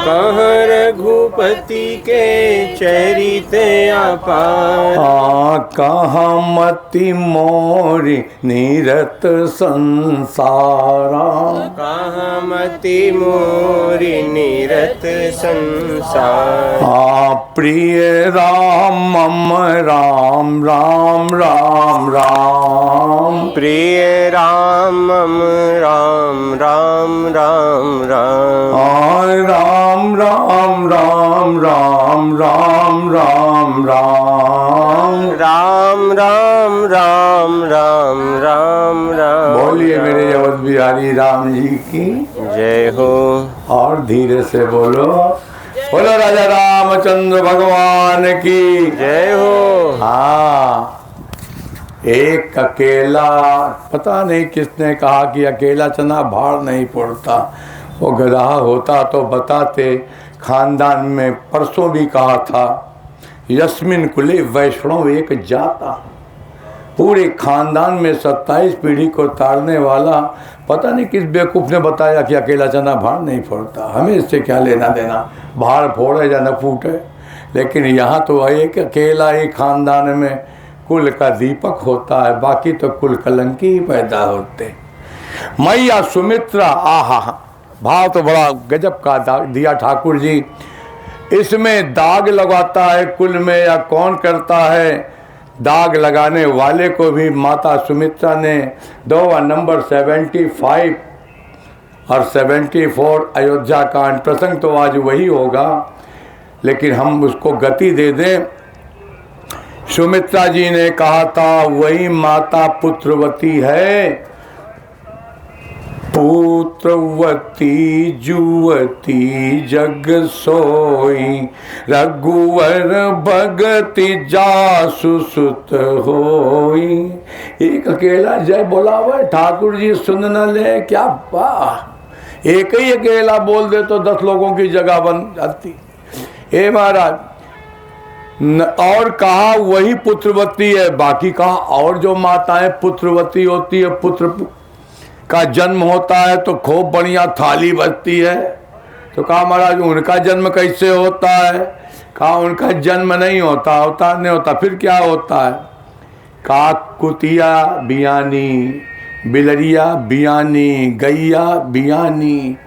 कह रघुपति के चरित अपार। कहाँ मति मोरी निरत संसारा। कहाँ मति मोरी निरत संसार। प्रिय राम मम राम राम राम राम। प्रिय राम मम राम राम राम राम। राम राम राम राम राम राम राम। राम राम राम राम राम राम। बोलिए मेरे अवध बिहारी राम जी की जय हो। और धीरे से बोलो, बोलो राजा रामचंद्र भगवान की जय हो। हाँ, एक अकेला, पता नहीं किसने कहा कि अकेला चना भाड़ नहीं पड़ता। वो गधा होता तो बताते। खानदान में परसों भी कहा था, यस्मिन कुले वैष्णव एक जाता। पूरे खानदान में 27 पीढ़ी को तारने वाला, पता नहीं किस बेवकूफ़ ने बताया कि अकेला चना भाड़ नहीं फोड़ता। हमें इससे क्या लेना देना, भाड़ फोड़े या न फूटे। लेकिन यहाँ तो एक अकेला ही खानदान में कुल का दीपक होता है, बाकी तो कुल कलंकी ही पैदा होते। मैया सुमित्रा, आहा, भाव तो बड़ा गजब का दिया ठाकुर जी। इसमें दाग लगाता है कुल में या कौन करता है? दाग लगाने वाले को भी माता सुमित्रा ने दोहा नंबर 75 और 74 अयोध्या कांड प्रसंग तो आज वही होगा, लेकिन हम उसको गति दे दें। सुमित्रा जी ने कहा था, वही माता पुत्रवती है। पुत्रवती जुवती जग सोई, रघुवर भगति जासु सुत होई। एक अकेला जय बोलावे ठाकुर जी सुन न ले क्या वाह। एक ही अकेला बोल दे तो 10 लोगों की जगह बन जाती। हे महाराज, और कहा वही पुत्रवती है, बाकी कहा और जो माताएं पुत्रवती होती है, पुत्र का जन्म होता है तो खूब बढ़िया थाली बजती है। तो कहा महाराज उनका जन्म कैसे होता है? कहा उनका जन्म नहीं होता, फिर क्या होता है? कहा कुतिया बियानी, बिलरिया बियानी, गैया बियानी,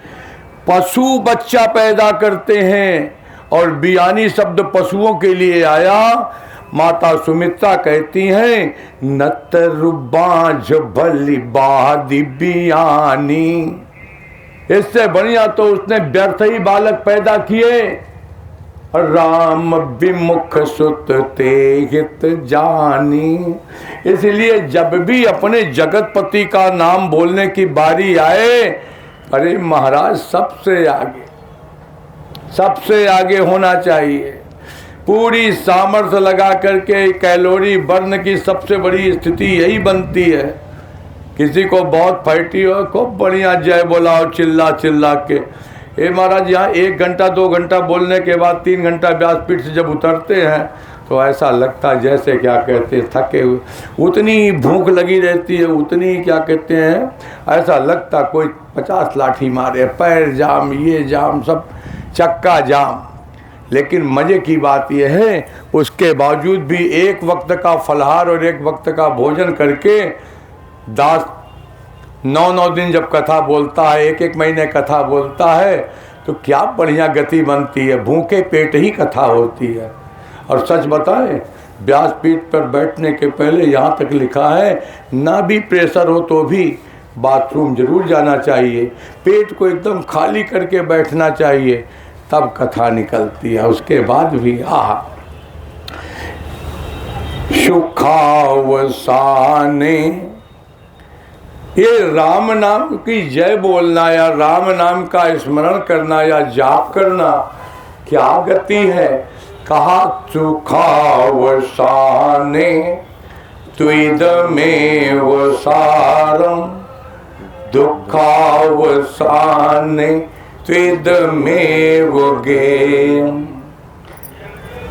पशु बच्चा पैदा करते हैं। और बियानी शब्द पशुओं के लिए आया। माता सुमित्रा कहती हैं, नतर बांझ भली बादी बियानी। इससे बढ़िया तो उसने व्यर्थ ही बालक पैदा किए। राम विमुख सुत ते हित जानी। इसलिए जब भी अपने जगतपति का नाम बोलने की बारी आए, अरे महाराज सबसे आगे होना चाहिए। पूरी सामर्थ्य लगा करके कैलोरी बर्न की सबसे बड़ी स्थिति यही बनती है। किसी को बहुत फैटी हो, खूब बढ़िया जय बोलाओ चिल्ला चिल्ला के। ये महाराज यहाँ 1 घंटा 2 घंटा बोलने के बाद 3 घंटा व्यासपीठ से जब उतरते हैं तो ऐसा लगता है जैसे क्या कहते हैं थके हुए। उतनी भूख लगी रहती है, उतनी क्या कहते हैं, ऐसा लगता कोई 50 लाठी मारे, पैर जाम, ये जाम, सब चक्का जाम। लेकिन मज़े की बात यह है, उसके बावजूद भी एक वक्त का फलहार और एक वक्त का भोजन करके दास 9 दिन जब कथा बोलता है, 1 महीने कथा बोलता है, तो क्या बढ़िया गति बनती है। भूखे पेट ही कथा होती है। और सच बताएं, व्यासपीठ पर बैठने के पहले यहाँ तक लिखा है, ना भी प्रेशर हो तो भी बाथरूम जरूर जाना चाहिए। पेट को एकदम खाली करके बैठना चाहिए, तब कथा निकलती है। उसके बाद भी सुखावसाने, ये राम नाम की जय बोलना या राम नाम का स्मरण करना या जाप करना क्या गति है। कहा सुखावसाने त्विदमेव सारम, दुखावसाने त्विदमेव गेयम।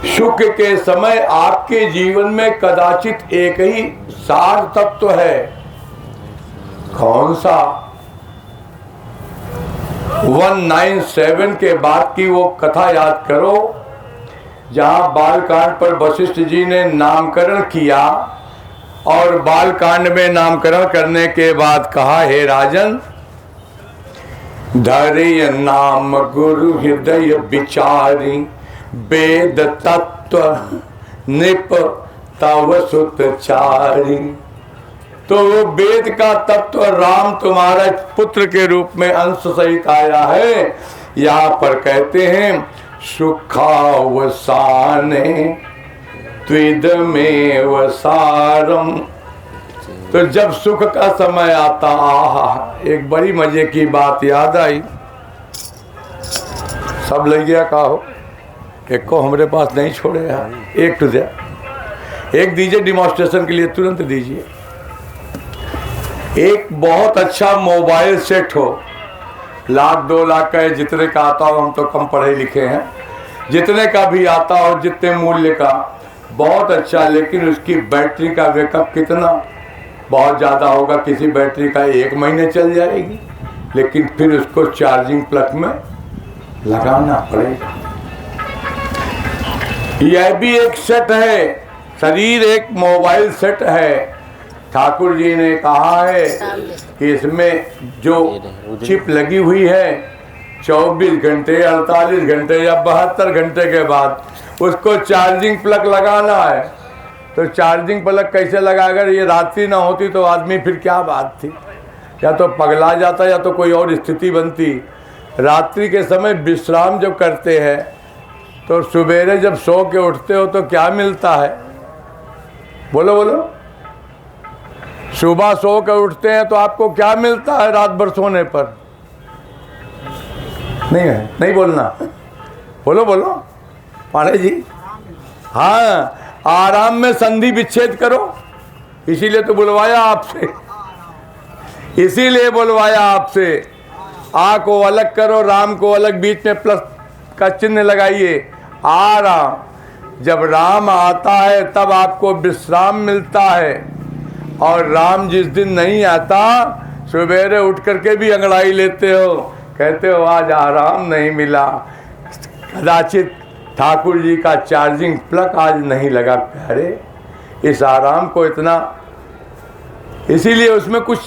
सुख के समय आपके जीवन में कदाचित एक ही सार तत्व है। कौन सा? 197 के बाद की वो कथा याद करो जहाँ बालकांड पर वशिष्ठ जी ने नामकरण किया और बालकांड में नामकरण करने के बाद कहा, हे राजन, धैर्य नाम गुरु हृदय विचारी, वेद तत्व निप तव सुतचारी। तो वो वेद का तत्व राम तुम्हारा पुत्र के रूप में अंश सहित आया है। यहाँ पर कहते हैं सुखावसाने त्विदमेव सारम। तो जब सुख का समय आता, आहा, एक बड़ी मजे की बात याद आई। सब ले गया का हो, एक को हमारे पास नहीं छोड़े यार, एक तो दिया, एक दीजिए डेमोन्स्ट्रेशन के लिए, तुरंत दीजिए। एक बहुत अच्छा मोबाइल सेट हो, 1,00,000 2 लाख का जितने का आता हो, हम तो कम पढ़े लिखे हैं, जितने का भी आता हो, जितने मूल्य का, बहुत अच्छा, लेकिन उसकी बैटरी का बैकअप कितना, बहुत ज़्यादा होगा। किसी बैटरी का 1 महीने चल जाएगी, लेकिन फिर उसको चार्जिंग प्लग में लगाना पड़ेगा। यह भी एक सेट है, शरीर एक मोबाइल सेट है। ठाकुर जी ने कहा है कि इसमें जो चिप लगी हुई है 24 घंटे 48 घंटे या 72 घंटे के बाद उसको चार्जिंग प्लग लगाना है। तो चार्जिंग प्लग कैसे लगा, अगर ये रात्रि ना होती तो आदमी फिर क्या बात थी, या तो पगला जाता या तो कोई और स्थिति बनती। रात्रि के समय विश्राम जब करते हैं तो सवेरे जब सो के उठते हो तो क्या मिलता है, बोलो बोलो। सुबह सो के उठते हैं तो आपको क्या मिलता है रात भर सोने पर, नहीं है, नहीं बोलना, बोलो बोलो पांडे जी। हाँ, आराम में संधि विच्छेद करो, इसीलिए तो बुलवाया आपसे, इसीलिए बुलवाया आपसे। आ को अलग करो, राम को अलग, बीच में प्लस का चिन्ह लगाइए, आराम। जब राम आता है तब आपको विश्राम मिलता है, और राम जिस दिन नहीं आता सवेरे उठ करके भी अंगड़ाई लेते हो, कहते हो आज आराम नहीं मिला, कदाचित ठाकुर जी का चार्जिंग प्लग आज नहीं लगा प्यारे। इस आराम को इतना, इसीलिए उसमें कुछ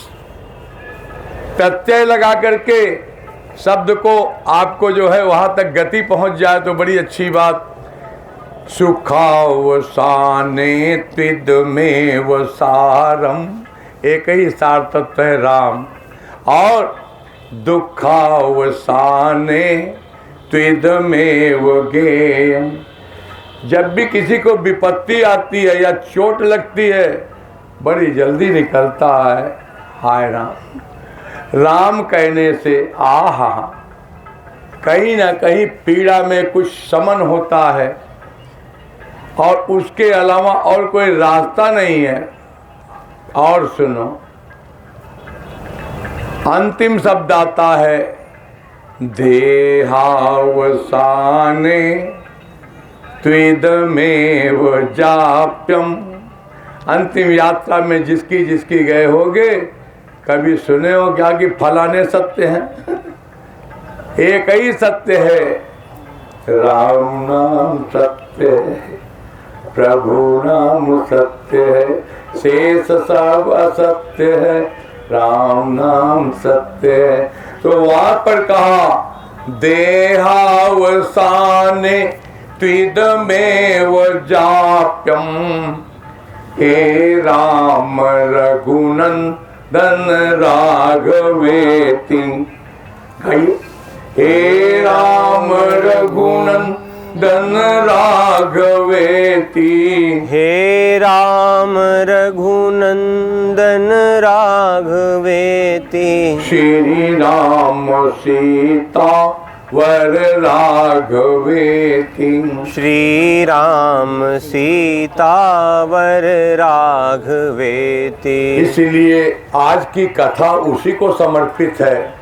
प्रत्यय लगा करके शब्द को आपको जो है वहाँ तक गति पहुँच जाए तो बड़ी अच्छी बात। सुखावसाने त्विदमेव सारम, एक ही सार तत्व है राम। और दुखावसाने त्विदमेव गेयम, जब भी किसी को विपत्ति आती है या चोट लगती है बड़ी जल्दी निकलता है हाय राम। राम कहने से आहा, कहीं ना कहीं पीड़ा में कुछ शमन होता है, और उसके अलावा और कोई रास्ता नहीं है। और सुनो, अंतिम शब्द आता है देहावसाने त्विदमेव जाप्यम। अंतिम यात्रा में जिसकी जिसकी गए होगे, कभी सुने हो क्या कि फलाने सत्य हैं? एक ही सत्य है, राम नाम सत्य है, प्रभु नाम सत्य है, शेष सब असत्य है, राम नाम सत्य है। तो वहां पर कहा देहावसाने त्विदमेव जाप्यम, हे राम रघुनंदन राघवेति। हे राम रघुनंदन राघवेति, हे राम रघुनंदन राघवेति। श्री राम सीता वर राघवेति, श्री राम सीतावर राघवेति। इसलिए आज की कथा उसी को समर्पित है,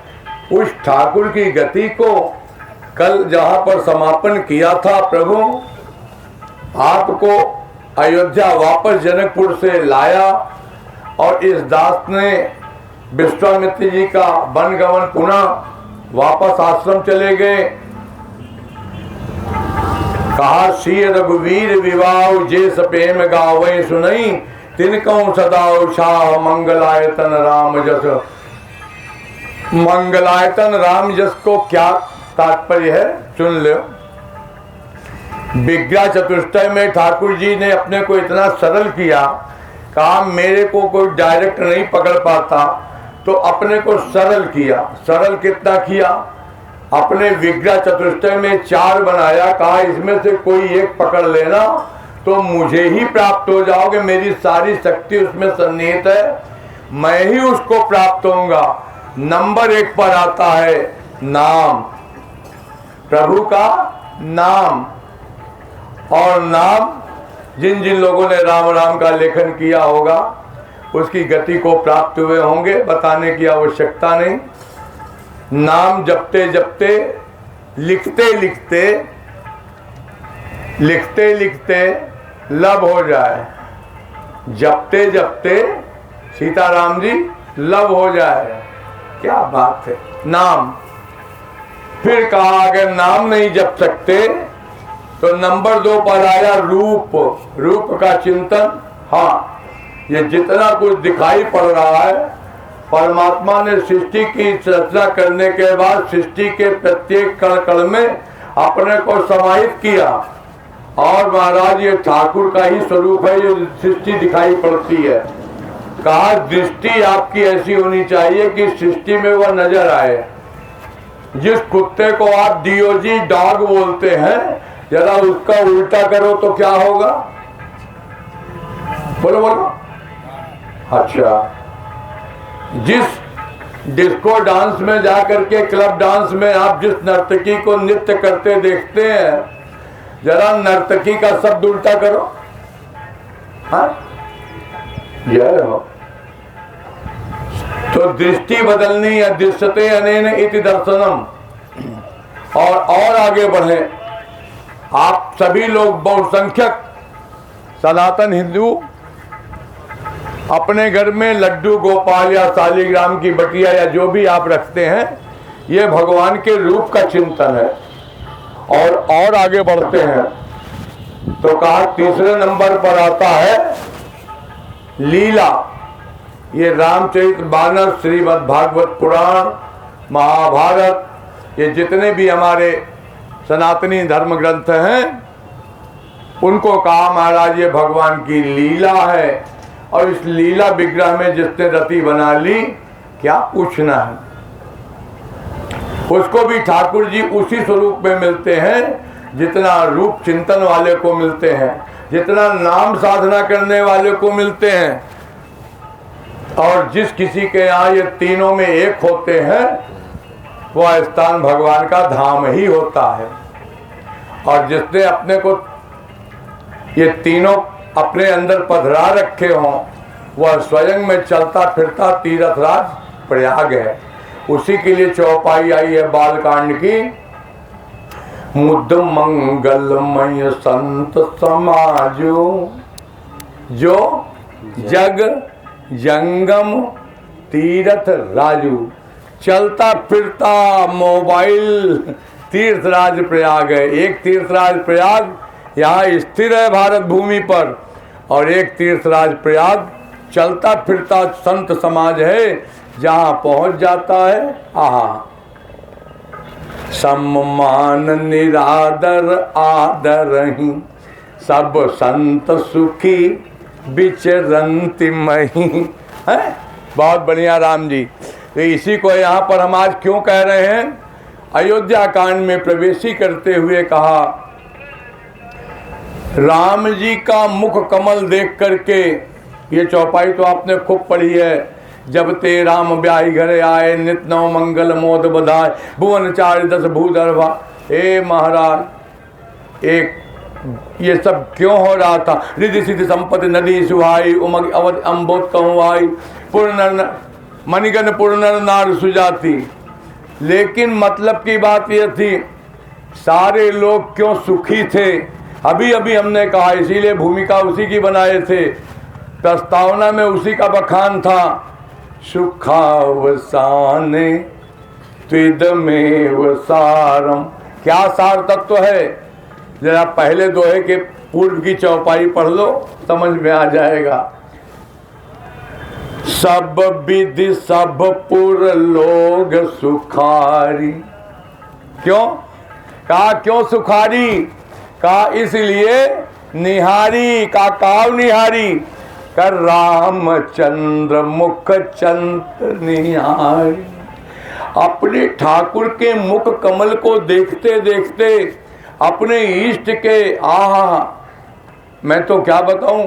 उस ठाकुर की गति को। कल जहाँ पर समापन किया था, प्रभु आपको अयोध्या वापस जनकपुर से लाया, और इस दास ने विश्वामित्र जी का वनगमन पुनः वापस आश्रम चले गए। कहा सी रघुवीर विवाह जे सपेम गावे सुनई, तिनकौ सदा शाह मंगलायतन राम जस। मंगलायतन राम जस को क्या तात्पर्य है सुन लो। विज्ञा चतुष्टय में ठाकुर जी ने अपने को इतना सरल किया, कहा मेरे को कोई डायरेक्ट नहीं पकड़ पाता तो अपने को सरल किया। सरल कितना किया? अपने विज्ञा चतुष्टय में 4 बनाया, कहा इसमें से कोई एक पकड़ लेना तो मुझे ही प्राप्त हो जाओगे, मेरी सारी शक्ति उसमें सन्निहित है, मैं ही उसको प्राप्त होऊंगा। नंबर 1 पर आता है नाम, प्रभु का नाम। और नाम जिन जिन लोगों ने राम राम का लेखन किया होगा उसकी गति को प्राप्त हुए होंगे, बताने की आवश्यकता नहीं। नाम जपते जपते, लिखते लिखते, लिखते लिखते लब हो जाए, जपते जपते सीताराम जी लब हो जाए, क्या बात है। नाम। फिर कहा अगर नाम नहीं जप सकते तो नंबर 2 पर आया रूप। रूप का चिंतन। हाँ, ये जितना कुछ दिखाई पड़ रहा है, परमात्मा ने सृष्टि की रचना करने के बाद सृष्टि के प्रत्येक कण कण में अपने को समाहित किया। और महाराज ये ठाकुर का ही स्वरूप है, ये सृष्टि दिखाई पड़ती है। कहा दृष्टि आपकी ऐसी होनी चाहिए कि सृष्टि में वह नजर आए। जिस कुत्ते को आप डीओजी डॉग बोलते हैं, जरा उसका उल्टा करो तो क्या होगा? बोलो बोलो। अच्छा, जिस डिस्को डांस में जाकर के, क्लब डांस में आप जिस नर्तकी को नृत्य करते देखते हैं, जरा नर्तकी का शब्द उल्टा करो। हाँ, जय हो। तो दृष्टि बदलनी है। दृश्यते अनेन इति दर्शनम। और आगे बढ़े। आप सभी लोग बहुसंख्यक सनातन हिंदू अपने घर में लड्डू गोपाल या शालिग्राम की बटिया या जो भी आप रखते हैं, ये भगवान के रूप का चिंतन है। और आगे बढ़ते हैं तो कहा तीसरे नंबर पर आता है लीला। ये रामचरितमानस, श्रीमद् भागवत पुराण, महाभारत, ये जितने भी हमारे सनातनी धर्म ग्रंथ हैं, उनको कहा महाराज ये भगवान की लीला है। और इस लीला विग्रह में जिसने रति बना ली, क्या पूछना है। उसको भी ठाकुर जी उसी स्वरूप में मिलते हैं जितना रूप चिंतन वाले को मिलते हैं, जितना नाम साधना करने वाले को मिलते हैं। और जिस किसी के यहाँ ये तीनों में एक होते हैं, वह स्थान भगवान का धाम ही होता है। और जिसने अपने को ये तीनों अपने अंदर पधरा रखे हों, वह स्वयं में चलता फिरता तीर्थराज प्रयाग है। उसी के लिए चौपाई आई है बालकांड की। मुद्द मंगलमय संत समाजो, जो जग जंगम तीर्थ राजू। चलता फिरता मोबाइल तीर्थराज प्रयाग है। एक तीर्थराज प्रयाग यहाँ स्थिर है भारत भूमि पर, और एक तीर्थराज प्रयाग चलता फिरता संत समाज है, जहाँ पहुँच जाता है। आहा, सम्मान निरादर आदरहि, सब संत सुखी विचरंति मही। है बहुत बढ़िया राम जी। तो इसी को यहाँ पर हम आज क्यों कह रहे हैं? अयोध्या कांड में प्रवेशी करते हुए कहा, राम जी का मुख कमल देख करके, ये चौपाई तो आपने खूब पढ़ी है। जब ते राम ब्याही घरे आए, नित नव मंगल मोद बधाए, भुवन 4 10 भूधरवा। हे महाराज, एक ये सब क्यों हो रहा था? रिद्धि सिद्धि संपत्ति नदी सुहाई, उमग अवध अम्बोध कहवाई, पूर्ण मणिगण पूर्ण नार सुजाती। लेकिन मतलब की बात यह थी, सारे लोग क्यों सुखी थे? अभी अभी हमने कहा, इसीलिए भूमिका उसी की बनाए थे, प्रस्तावना में उसी का बखान था। सुखावसाने त्विदमेव सारम। क्या सार तत्व है? जरा पहले दोहे के पूर्व की चौपाई पढ़ लो, समझ में आ जाएगा। सब विधि सब पुर लोग सुखारी। क्यों कहा? क्यों सुखारी? कहा इसलिए निहारी का काव निहारी कर रामचंद्र मुख चंत निहारी। अपने ठाकुर के मुख कमल को देखते देखते अपने इष्ट के मैं तो क्या बताऊं,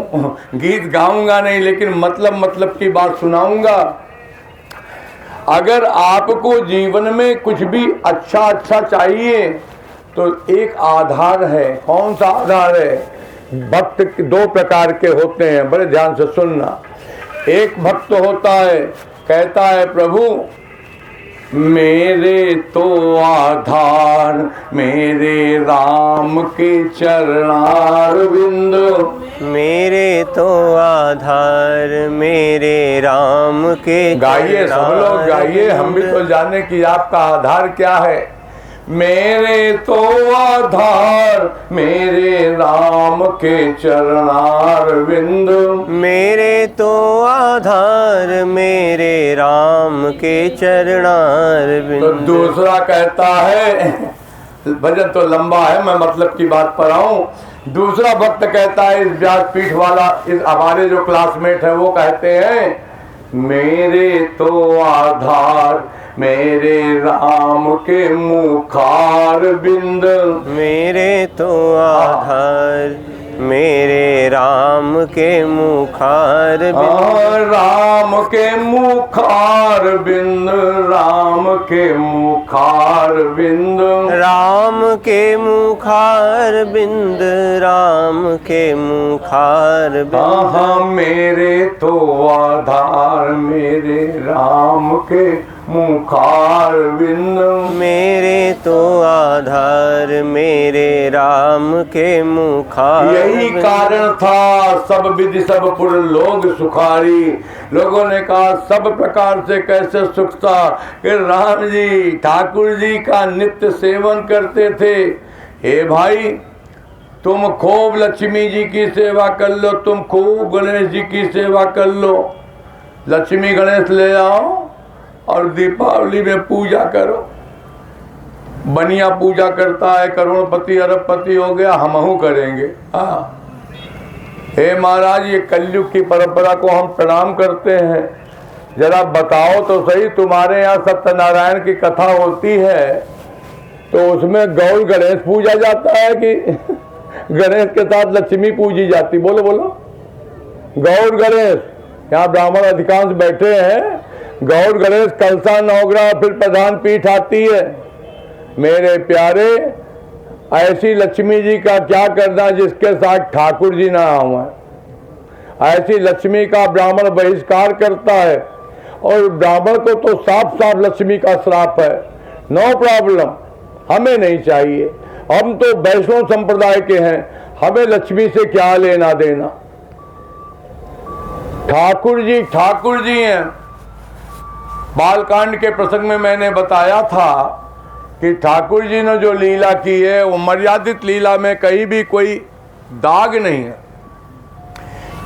गीत गाऊंगा नहीं लेकिन मतलब की बात सुनाऊंगा। अगर आपको जीवन में कुछ भी अच्छा चाहिए तो एक आधार है। कौन सा आधार है? भक्त दो प्रकार के होते हैं, बड़े ध्यान से सुनना। एक भक्त होता है, कहता है प्रभु मेरे तो आधार मेरे राम के चरणार बिंद। मेरे तो आधार मेरे राम के। गाइए सब लोग गाइए, हम भी तो जाने कि आपका आधार क्या है। मेरे तो आधार मेरे राम के चरणार बिंद। मेरे तो आधार मेरे राम के चरणार बिंद। तो दूसरा कहता है, भजन तो लंबा है, मैं मतलब की बात पर आऊं। दूसरा भक्त कहता है, इस व्यासपीठ वाला, इस हमारे जो क्लासमेट है वो कहते हैं मेरे तो आधार मेरे राम के मुखार बिंद। मेरे तो आधार मेरे राम के मुखार बिंद। राम के मुखार बिंद राम के मुखार बिंद। राम के मुखार बिंद राम के मुखार बिंद। मेरे तो आधार मेरे राम के मुखार बिंद। मेरे तो आधार मेरे राम के मुखार। यही कारण था सब विधि सब पुर लोग सुखारी। लोगों ने कहा सब प्रकार से कैसे सुख था कि राम जी ठाकुर जी का नित्य सेवन करते थे। हे भाई तुम खूब लक्ष्मी जी की सेवा कर लो, तुम खूब गणेश जी की सेवा कर लो। लक्ष्मी गणेश ले आओ और दीपावली में पूजा करो। बनिया पूजा करता है, करोड़पति अरबपति हो गया, हमहू करेंगे। हाँ हे महाराज, ये कलयुग की परंपरा को हम प्रणाम करते हैं। जरा बताओ तो सही, तुम्हारे यहाँ सत्यनारायण की कथा होती है तो उसमें गौर गणेश पूजा जाता है कि गणेश के साथ लक्ष्मी पूजी जाती? बोलो बोलो। गौर गणेश, यहाँ ब्राह्मण अधिकांश बैठे हैं। गौर गणेश कलसा नौगरा फिर प्रधान पीठ आती है। मेरे प्यारे, ऐसी लक्ष्मी जी का क्या करना जिसके साथ ठाकुर जी ना आवे। ऐसी लक्ष्मी का ब्राह्मण बहिष्कार करता है और ब्राह्मण को तो साफ साफ लक्ष्मी का श्राप है। नो प्रॉब्लम, हमें नहीं चाहिए, हम तो वैष्णव संप्रदाय के हैं, हमें लक्ष्मी से क्या लेना देना। ठाकुर जी हैं। बालकांड के प्रसंग में मैंने बताया था कि ठाकुर जी ने जो लीला की है वो मर्यादित लीला में कहीं भी कोई दाग नहीं है।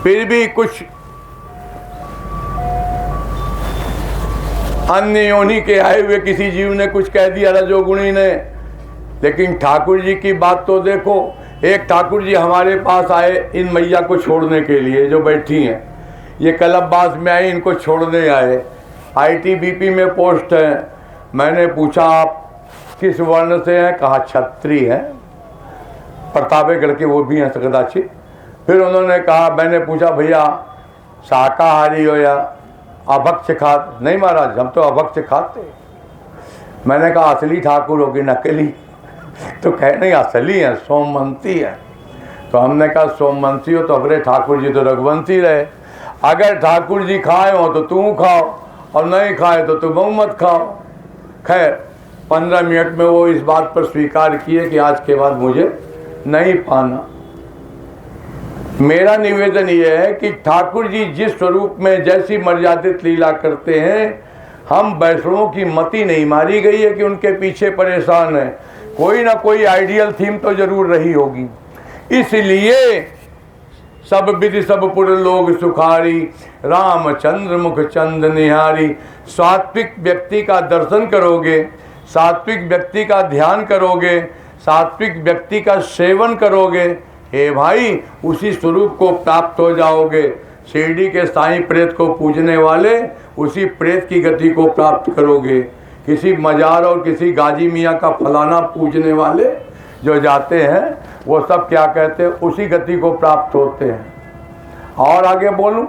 फिर भी कुछ अन्य योनि के आए हुए किसी जीव ने कुछ कह दिया, रजोगुणी ने। लेकिन ठाकुर जी की बात तो देखो। एक ठाकुर जी हमारे पास आए इन मैया को छोड़ने के लिए, जो बैठी हैं, ये कलबबास में आई, इनको छोड़ने आए। ITBP में पोस्ट है। मैंने पूछा आप किस वर्ण से हैं? कहा क्षत्रिय है। प्रतापगढ़ के वो भी हैं कदाचित। फिर उन्होंने कहा, मैंने पूछा भैया शाकाहारी हो या अभक्ष खाते? नहीं महाराज, हम तो अभक्ष खाते। मैंने कहा असली ठाकुर हो कि नकली? तो कहे नहीं असली है, सोमवंशी है। तो हमने कहा सोमवंशी हो तो अपने ठाकुर जी तो रघुवंशी रहे। अगर ठाकुर जी खाए हो तो तू खाओ और नहीं खाए तो तुम मत खाओ। खैर 15 मिनट में वो इस बात पर स्वीकार किए कि आज के बाद मुझे नहीं पाना। मेरा निवेदन ये है कि ठाकुर जी जिस स्वरूप में जैसी मर्यादित लीला करते हैं हम वैष्णवों की मति नहीं मारी गई है कि उनके पीछे परेशान है, कोई ना कोई आइडियल थीम तो जरूर रही होगी। इसलिए सब विधि सब पुर लोग सुखारी, रामचंद्र मुख चंद निहारी। सात्विक व्यक्ति का दर्शन करोगे, सात्विक व्यक्ति का ध्यान करोगे, सात्विक व्यक्ति का सेवन करोगे, हे भाई उसी स्वरूप को प्राप्त हो जाओगे। शिरडी के साईं प्रेत को पूजने वाले उसी प्रेत की गति को प्राप्त करोगे। किसी मजार और किसी गाजी मियाँ का फलाना पूजने वाले जो जाते हैं वो सब क्या कहते हैं, उसी गति को प्राप्त होते हैं। और आगे बोलूं,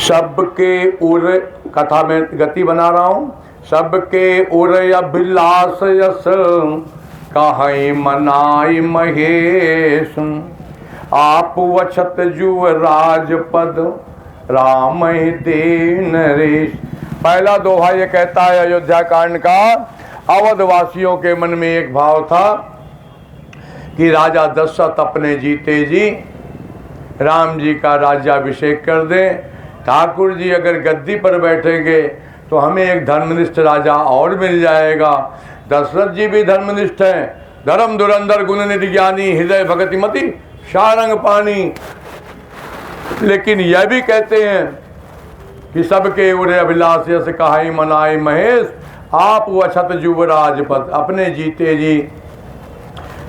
सबके उर, कथा में गति बना रहा हूं, सबके उर अभिलाष यस कहीं मनाई महेश, आप वछत जुवराज पद राम दे नरेश। पहला दोहा ये कहता है अयोध्या कांड का, अवध वासियों के मन में एक भाव था कि राजा दशरथ अपने जीते जी राम जी का राज्याभिषेक कर दें। ठाकुर जी अगर गद्दी पर बैठेंगे तो हमें एक धर्मनिष्ठ राजा और मिल जाएगा। दशरथ जी भी धर्मनिष्ठ हैं, धर्म धुरंधर गुण निधि ज्ञानी, हृदय भगति मति शारंग पानी। लेकिन यह भी कहते हैं कि सबके उरे अभिलाष यस कहाई मनाई महेश, आप वछत युवराज पद, अपने जीते जी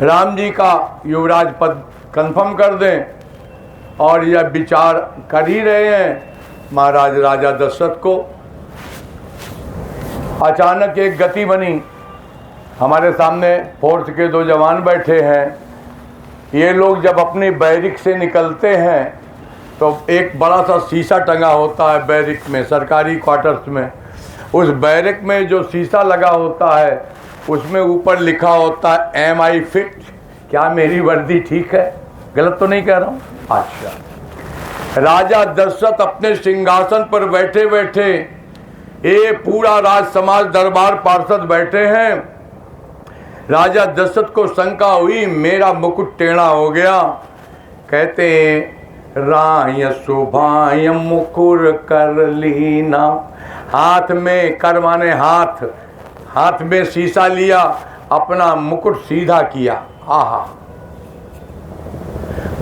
राम जी का युवराज पद कंफर्म कर दें। और यह विचार कर ही रहे हैं महाराज राजा दशरथ को। अचानक एक गति बनी, हमारे सामने फोर्स के दो जवान बैठे हैं। ये लोग जब अपनी बैरिक से निकलते हैं तो एक बड़ा सा शीशा टंगा होता है बैरिक में, सरकारी क्वार्टर्स में। उस बैरिक में जो शीशा लगा होता है उसमें ऊपर लिखा होता है एम आई फिट, क्या मेरी वर्दी ठीक है, गलत तो नहीं कह रहा हूँ। अच्छा, राजा दशरथ अपने सिंहासन पर बैठे बैठे, ये पूरा राज समाज दरबार पार्षद बैठे हैं। राजा दशरथ को शंका हुई मेरा मुकुट टेढ़ा हो गया। कहते राय सुभाय मुकुर कर लीना, हाथ में कर माने हाथ, हाथ में शीशा लिया, अपना मुकुट सीधा किया। आहा,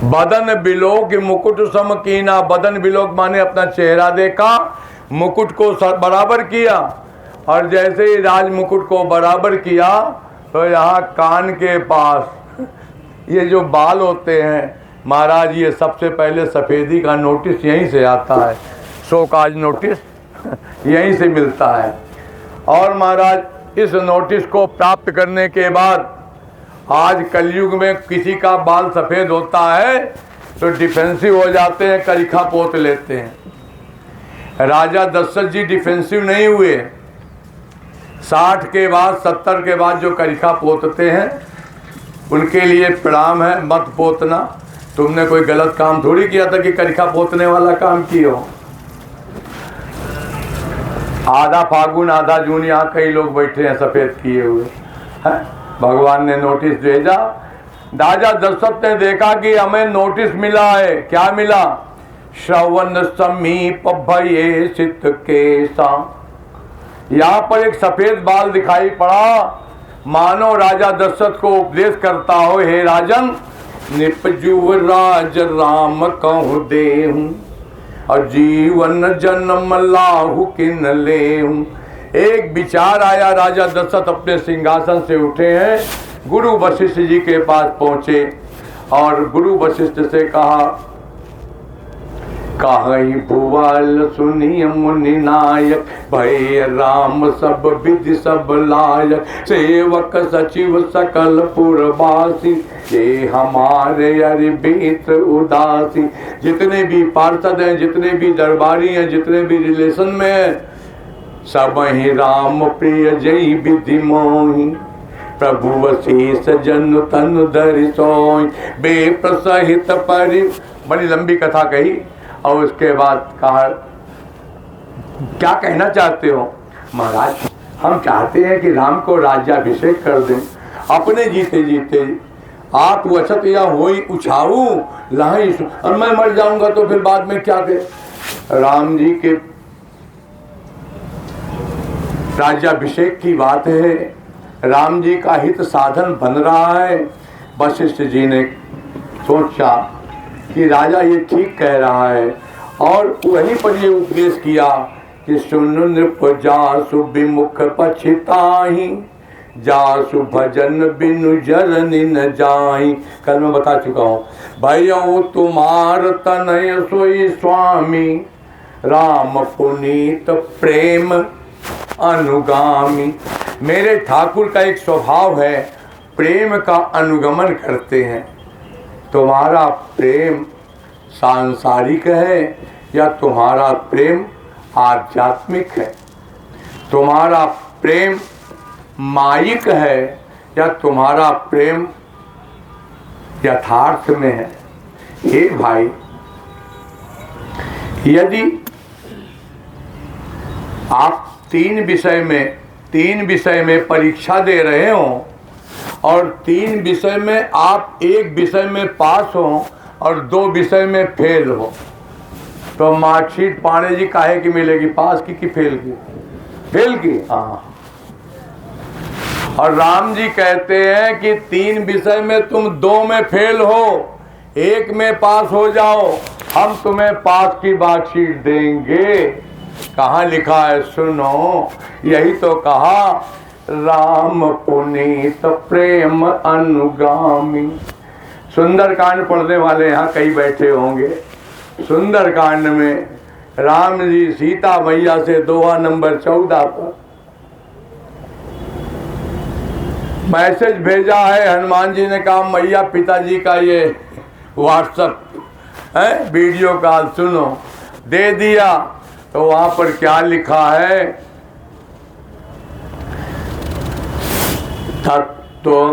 बदन बिलोक मुकुट सम कीना, बदन बिलोक माने अपना चेहरा देखा, मुकुट को बराबर किया। और जैसे ही राज मुकुट को बराबर किया तो यहाँ कान के पास ये जो बाल होते हैं महाराज, ये सबसे पहले सफ़ेदी का नोटिस यहीं से आता है, शोकाज नोटिस यहीं से मिलता है। और महाराज इस नोटिस को प्राप्त करने के बाद आज कलयुग में किसी का बाल सफ़ेद होता है तो डिफेंसिव हो जाते हैं, करिखा पोत लेते हैं। राजा दशरथ जी डिफेंसिव नहीं हुए। 60 के बाद 70 के बाद जो करिखा पोतते हैं उनके लिए प्रणाम है, मत पोतना। तुमने कोई गलत काम थोड़ी किया था कि करिखा पोतने वाला काम किए हो। आधा फागुन आधा जून यहाँ कई लोग बैठे हैं सफ़ेद किए हुए हैं। भगवान ने नोटिस भेजा, राजा दशरथ ने देखा कि हमें नोटिस मिला है। क्या मिला? श्रवण समीप भये सित केसा। यहाँ पर एक सफेद बाल दिखाई पड़ा, मानो राजा दशरथ को उपदेश करता हो, हे राजन निपजुव राज राम कहु देहु, और जीवन जन्म लाहु किन लेहु। एक विचार आया, राजा दशरथ अपने सिंहासन से उठे हैं, गुरु वशिष्ठ जी के पास पहुंचे और गुरु वशिष्ठ से कहा, कहीं भुवल सुनिय मुनि नायक, भय राम सब विधि सब लायक, सेवक सचिव सकल पुरवासी, ये हमारे अरिबीत उदासी। जितने भी पार्षद हैं, जितने भी दरबारी हैं, जितने भी रिलेशन में हैं, सब ही राम प्रिय जय विधि मोहि, प्रभु वशीष जन तन धरि सोई, बेप्रसहित परि। बड़ी लंबी कथा कही और उसके बाद कहा, क्या कहना चाहते हो? महाराज हम चाहते हैं कि राम को राज्याभिषेक कर दें, अपने जीते जीते आप वचत या होई उछाऊ लाही, और मैं मर जाऊंगा तो फिर बाद में क्या करें? राम जी के राज्याभिषेक की बात है, राम जी का हित साधन बन रहा है। वशिष्ठ जी ने सोचा कि राजा ये ठीक कह रहा है, और वहीं पर ये उपदेश किया कि सुन नृप जासु विमुख पछिताहि, जासु भजन बिनु जरनि न जाहि। कल मैं बता चुका हूँ, भयउ तुम्हार तनय सोई स्वामी, राम पुनीत प्रेम अनुगामी। मेरे ठाकुर का एक स्वभाव है, प्रेम का अनुगमन करते हैं। तुम्हारा प्रेम सांसारिक है या तुम्हारा प्रेम आध्यात्मिक है? तुम्हारा प्रेम मायिक है या तुम्हारा प्रेम यथार्थ में है? हे भाई, यदि आप तीन विषय में परीक्षा दे रहे हो और तीन विषय में आप एक विषय में पास हो और दो विषय में फेल हो, तो मार्कशीट पांडे जी काहे की मिलेगी? पास की फेल की? फेल की। हाँ। और राम जी कहते हैं कि तीन विषय में तुम दो में फेल हो, एक में पास हो जाओ, हम तुम्हें पास की मार्कशीट देंगे। कहाँ लिखा है? सुनो, यही तो कहा, राम पुनीत प्रेम अनुगामी। सुंदरकांड पढ़ने वाले यहाँ कई बैठे होंगे। सुंदरकांड में राम जी सीता मैया से दोहा नंबर 14 पर मैसेज भेजा है। हनुमान जी ने कहा मैया पिताजी का ये व्हाट्सएप है वीडियो कॉल सुनो, दे दिया। तो वहां पर क्या लिखा है? तत्व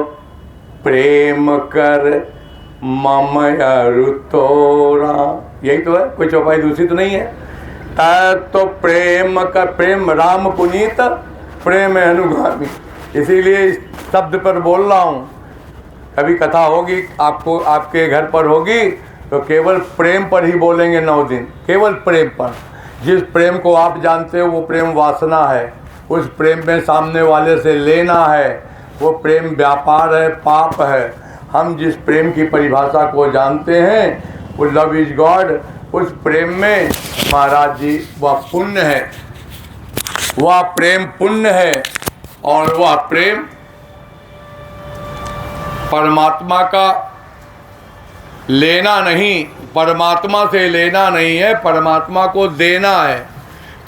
प्रेम कर मम अरु तोरा। यही तो है, कोई चौपाई दूसरी तो नहीं है। तत्व प्रेम कर, प्रेम राम पुनीत प्रेम अनुगामी। इसीलिए इस शब्द पर बोल रहा हूँ। कभी कथा होगी आपको, आपके घर पर होगी, तो केवल प्रेम पर ही बोलेंगे 9 दिन, केवल प्रेम पर। जिस प्रेम को आप जानते हो वो प्रेम वासना है, उस प्रेम में सामने वाले से लेना है, वो प्रेम व्यापार है, पाप है। हम जिस प्रेम की परिभाषा को जानते हैं वो लव इज गॉड, उस प्रेम में महाराज जी वह पुण्य है, वह प्रेम पुण्य है। और वह प्रेम परमात्मा का लेना नहीं, परमात्मा से लेना नहीं है, परमात्मा को देना है।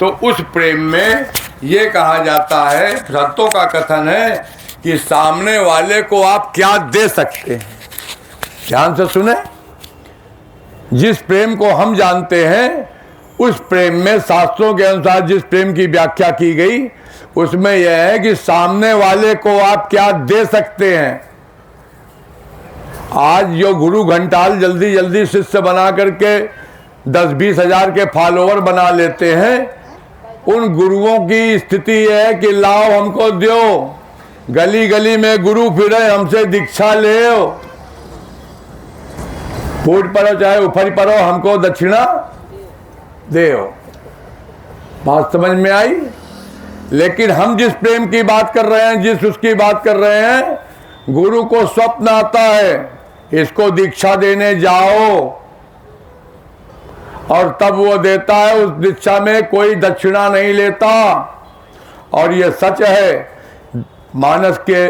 तो उस प्रेम में ये कहा जाता है, संतों का कथन है कि सामने वाले को आप क्या दे सकते हैं। ध्यान से सुने, जिस प्रेम को हम जानते हैं उस प्रेम में शास्त्रों के अनुसार जिस प्रेम की व्याख्या की गई उसमें यह है कि सामने वाले को आप क्या दे सकते हैं। आज जो गुरु घंटाल जल्दी जल्दी शिष्य बना करके 10-20 हजार के फॉलोवर बना लेते हैं, उन गुरुओं की स्थिति यह है कि लाओ हमको दो, गली गली में गुरु फिरे, हमसे दीक्षा ले, फूट पड़ो चाहे उफर पड़ो, हमको दक्षिणा दे। बात समझ में आई? लेकिन हम जिस प्रेम की बात कर रहे हैं, जिस उसकी बात कर रहे हैं, गुरु को स्वप्न आता है इसको दीक्षा देने जाओ, और तब वो देता है। उस दीक्षा में कोई दक्षिणा नहीं लेता। और ये सच है, मानस के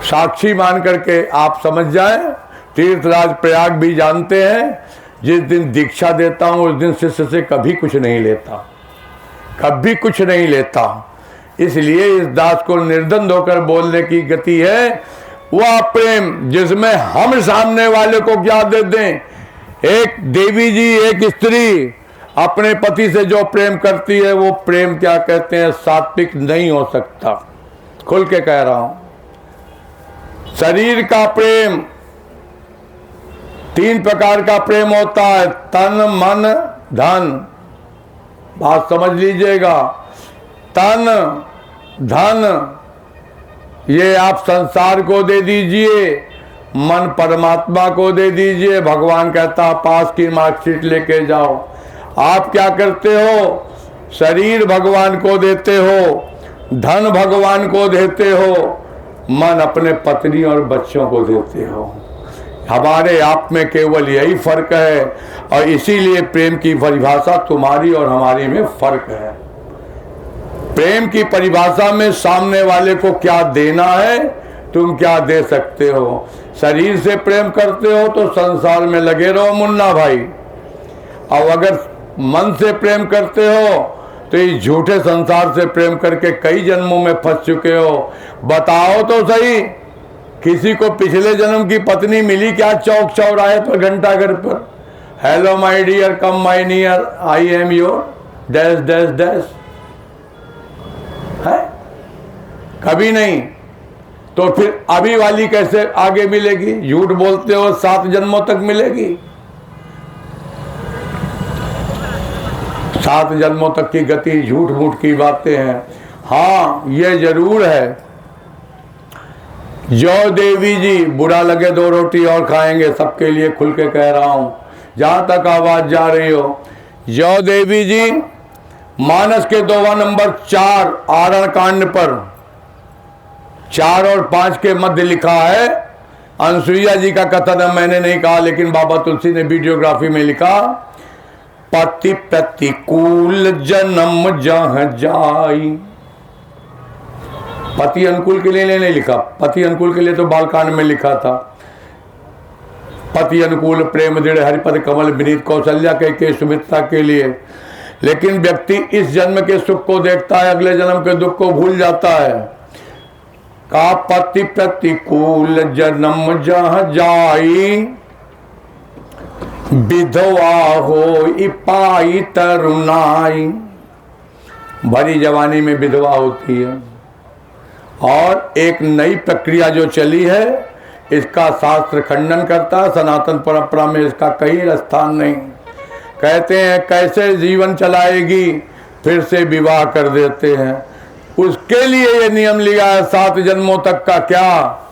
साक्षी मान करके आप समझ जाएं। तीर्थराज प्रयाग भी जानते हैं, जिस दिन दीक्षा देता हूं उस दिन शिष्य से कभी कुछ नहीं लेता, कभी कुछ नहीं लेता। इसलिए इस दास को निर्द्वंद होकर बोलने की गति है वह प्रेम जिसमें हम सामने वाले को क्या दे दें। एक देवी जी, एक स्त्री अपने पति से जो प्रेम करती है वो प्रेम क्या कहते हैं, सात्विक नहीं हो सकता। खुल के कह रहा हूं। शरीर का प्रेम, 3 प्रकार का प्रेम होता है, तन मन धन। बात समझ लीजिएगा, तन धन ये आप संसार को दे दीजिए, मन परमात्मा को दे दीजिए। भगवान कहता पास की मार्कशीट लेके जाओ। आप क्या करते हो? शरीर भगवान को देते हो, धन भगवान को देते हो, मन अपने पत्नी और बच्चों को देते हो। हमारे आप में केवल यही फर्क है, और इसीलिए प्रेम की परिभाषा तुम्हारी और हमारी में फर्क है। प्रेम की परिभाषा में सामने वाले को क्या देना है, तुम क्या दे सकते हो। शरीर से प्रेम करते हो तो संसार में लगे रहो मुन्ना भाई, और अगर मन से प्रेम करते हो तो इस झूठे संसार से प्रेम करके कई जन्मों में फंस चुके हो। बताओ तो सही, किसी को पिछले जन्म की पत्नी मिली क्या चौक चौराहे पर, घंटाघर पर, hello my dear come my near I am your dash dash dash, है? कभी नहीं। तो फिर अभी वाली कैसे आगे मिलेगी? झूठ बोलते हो 7 जन्मों तक मिलेगी। 7 जन्मों तक की गति झूठ मूठ की बातें हैं। हाँ ये जरूर है, जो देवी जी, बुरा लगे 2 रोटी और खाएंगे, सबके लिए खुल के कह रहा हूं, जहां तक आवाज जा रही हो। जो देवी जी मानस के 2वां नंबर 4 आरण कांड पर 4 और 5 के मध्य लिखा है। अनसुईया जी का कथन है, मैंने नहीं कहा, लेकिन बाबा तुलसी ने वीडियोग्राफी में लिखा, पति प्रतिकूल जन्म जह जाई। पति अनुकूल के लिए नहीं लिखा, पति अनुकूल के लिए तो बालकांड में लिखा था। पति अनुकूल प्रेम दृढ़ हरिपद कमल विनीत कौशल्या के सुमित्रा के लिए। लेकिन व्यक्ति इस जन्म के सुख को देखता है, अगले जन्म के दुख को भूल जाता है। का पति प्रतिकूल जन्म जह जाई, विधवा हो पाई तरुणाई। भरी जवानी में विधवा होती है, और एक नई प्रक्रिया जो चली है, इसका शास्त्र खंडन करता है। सनातन परंपरा में इसका कहीं स्थान नहीं। कहते हैं कैसे जीवन चलाएगी, फिर से विवाह कर देते हैं। उसके लिए ये नियम लिया है 7 जन्मों तक का। क्या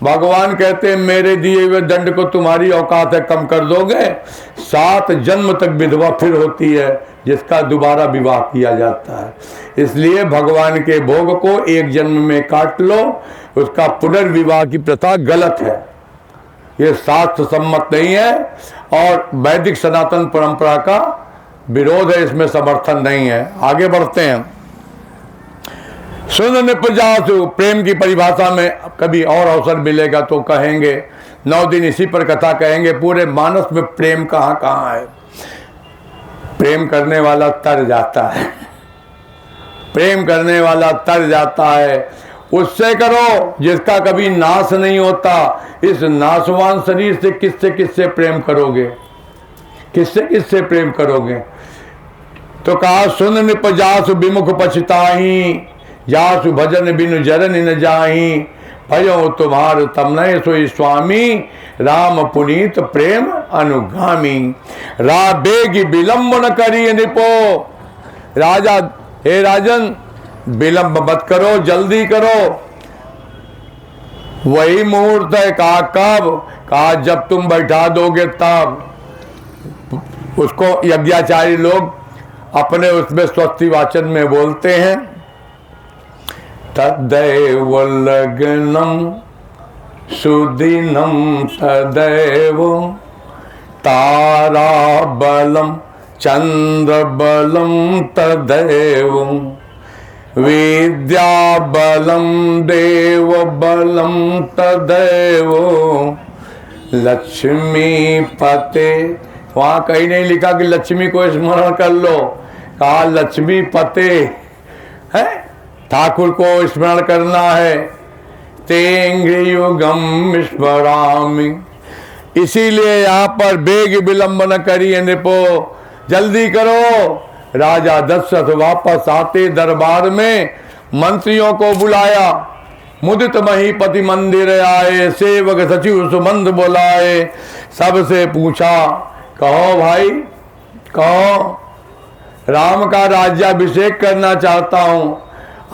भगवान कहते हैं मेरे दिए हुए दंड को तुम्हारी औकात है कम कर दोगे? 7 जन्म तक विधवा फिर होती है, जिसका दोबारा विवाह किया जाता है। इसलिए भगवान के भोग को एक जन्म में काट लो, उसका पुनर्विवाह की प्रथा गलत है, ये शास्त्र सम्मत नहीं है, और वैदिक सनातन परंपरा का विरोध है, इसमें समर्थन नहीं है। आगे बढ़ते हैं। सुन निपजासु, प्रेम की परिभाषा में कभी और अवसर मिलेगा तो कहेंगे, 9 दिन इसी पर कथा कहेंगे। पूरे मानस में प्रेम कहाँ कहाँ है। प्रेम करने वाला तर जाता है, प्रेम करने वाला तर जाता है। उससे करो जिसका कभी नाश नहीं होता। इस नाशवान शरीर से किससे प्रेम करोगे? किससे प्रेम करोगे? तो कहा सुन निपजासु विमुख पछताही, जासु भजन बिनु जरन न जाही। भयो तुम्हार तमनय सोई स्वामी, राम पुनीत प्रेम अनुगामी। बेगी विलंब न करिए निपो। राजा, हे राजन विलंब मत करो, जल्दी करो। वही मुहूर्त है। कहा कब? कहा जब तुम बैठा दोगे तब। उसको यज्ञाचारी लोग अपने उसमें स्वस्ति वाचन में बोलते हैं, तदैव लग्नम सुदिनम तदैव तारा बलम चंद्र बलम तदैव विद्या बलम देव बलम तदैव लक्ष्मी पते। वहां कहीं नहीं लिखा कि लक्ष्मी को स्मरण कर लो, कहा लक्ष्मी पते है, ठाकुर को स्मरण करना है। तेंगे युगम स्मरामि। इसीलिए यहाँ पर बेग विलंब न करिए निपो, जल्दी करो। राजा दशरथ वापस आते दरबार में मंत्रियों को बुलाया। मुदित महीपति मंदिर आए, सेवक सचिव सुमंद बुलाए। सबसे पूछा, कहो भाई कहो, राम का राज्याभिषेक करना चाहता हूं,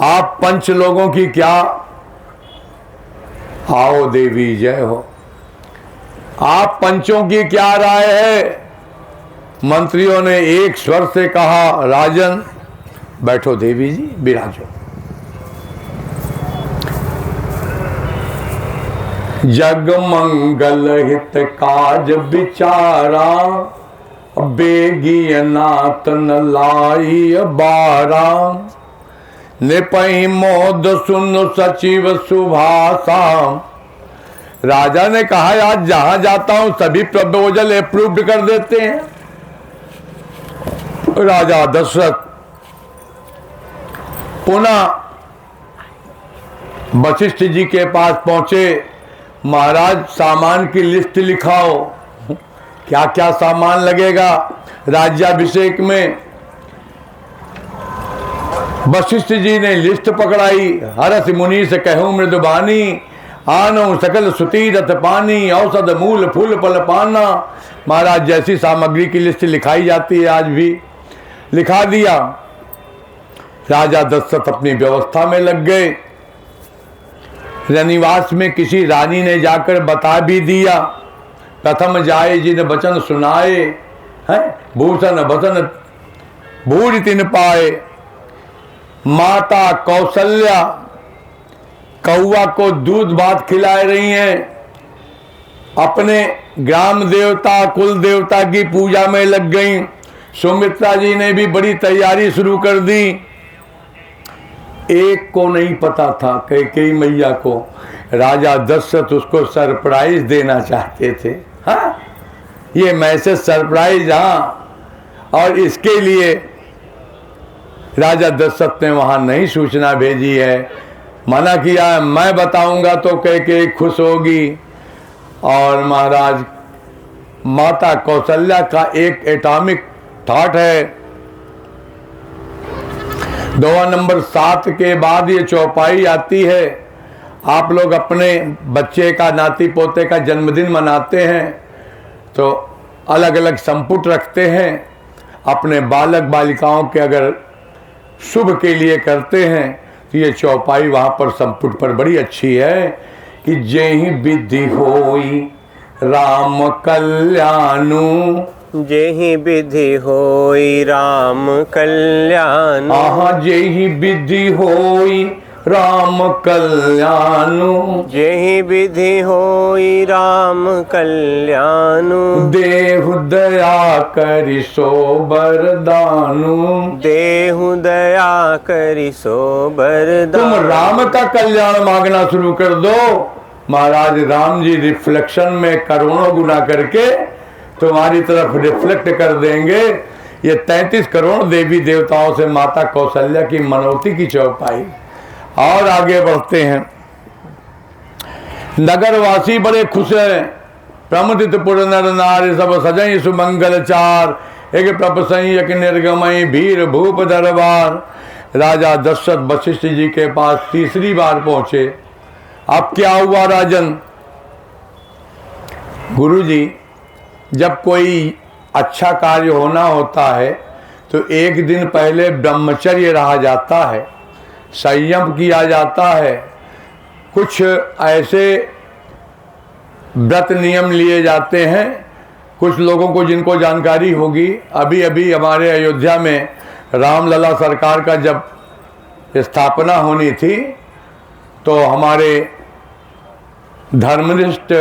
आप पंच लोगों की क्या? आओ देवी जय हो। आप पंचों की क्या राय है? मंत्रियों ने एक स्वर से कहा, राजन बैठो देवी जी, विराजो। जग मंगल हित काज विचारा, बेगी नाथ न लाई बारा। निपई मोद सुन सचिव सुभाषा। राजा ने कहा आज जहां जाता हूं सभी प्रपोजल अप्रूव्ड कर देते हैं। राजा दशरथ पुनः वशिष्ठ जी के पास पहुंचे। महाराज सामान की लिस्ट लिखाओ, क्या क्या सामान लगेगा राज्याभिषेक में। वशिष्ठ जी ने लिस्ट पकड़ाई। हरस मुनि से कहूं मृदुबानी, आनो सकल सुती रथ पानी, औषध मूल फूल फल पाना। महाराज जैसी सामग्री की लिस्ट लिखाई जाती है आज भी लिखा दिया। राजा दशरथ अपनी व्यवस्था में लग गए। रनिवास में किसी रानी ने जाकर बता भी दिया, प्रथम जाए जिन वचन सुनाए, हैं भूषण वचन भूरि तिन पाए। माता कौशल्या कौवा को दूध भात खिला रही हैं, अपने ग्राम देवता कुल देवता की पूजा में लग गई। सुमित्रा जी ने भी बड़ी तैयारी शुरू कर दी। एक को नहीं पता था, कैकेयी मैया को, राजा दशरथ उसको सरप्राइज देना चाहते थे। हाँ, ये मैसेज सरप्राइज, हाँ, और इसके लिए राजा दशरथ ने वहां नहीं सूचना भेजी है, मना किया है। मैं बताऊंगा तो कैकेयी खुश होगी। और महाराज माता कौशल्या का एक एटॉमिक थॉट है। दोहा नंबर 7 के बाद ये चौपाई आती है। आप लोग अपने बच्चे का नाती पोते का जन्मदिन मनाते हैं तो अलग अलग संपुट रखते हैं। अपने बालक बालिकाओं के अगर शुभ के लिए करते हैं तो ये चौपाई वहाँ पर संपुट पर बड़ी अच्छी है कि जेहि विधि होई राम कल्याणु, जेहि विधि होई राम कल्याण। आहा जेहि विधि होई राम कल्याणु, जेहि विधि होई राम कल्याणु। देहु दया करि सो बरदानु, देहु दया करि सो बरदानु। तुम राम का कल्याण मांगना शुरू कर दो। महाराज राम जी रिफ्लेक्शन में करोड़ों गुना करके तुम्हारी तरफ रिफ्लेक्ट कर देंगे। ये 33 करोड़ देवी देवताओं से माता कौशल्या की मनौती की चौपाई। और आगे बढ़ते हैं। नगरवासी बड़े खुश हैं। प्रमुदित पुर नर नारी सब सजई सुमंगल चार, एक प्रपसई एक निर्गमई भीर भूप दरबार। राजा दशरथ वशिष्ठ जी के पास तीसरी बार पहुंचे। अब क्या हुआ राजन? गुरु जी, जब कोई अच्छा कार्य होना होता है तो एक दिन पहले ब्रह्मचर्य रहा जाता है, संयम किया जाता है, कुछ ऐसे व्रत नियम लिए जाते हैं। कुछ लोगों को जिनको जानकारी होगी, अभी अभी हमारे अयोध्या में रामलला सरकार का जब स्थापना होनी थी तो हमारे धर्मनिष्ठ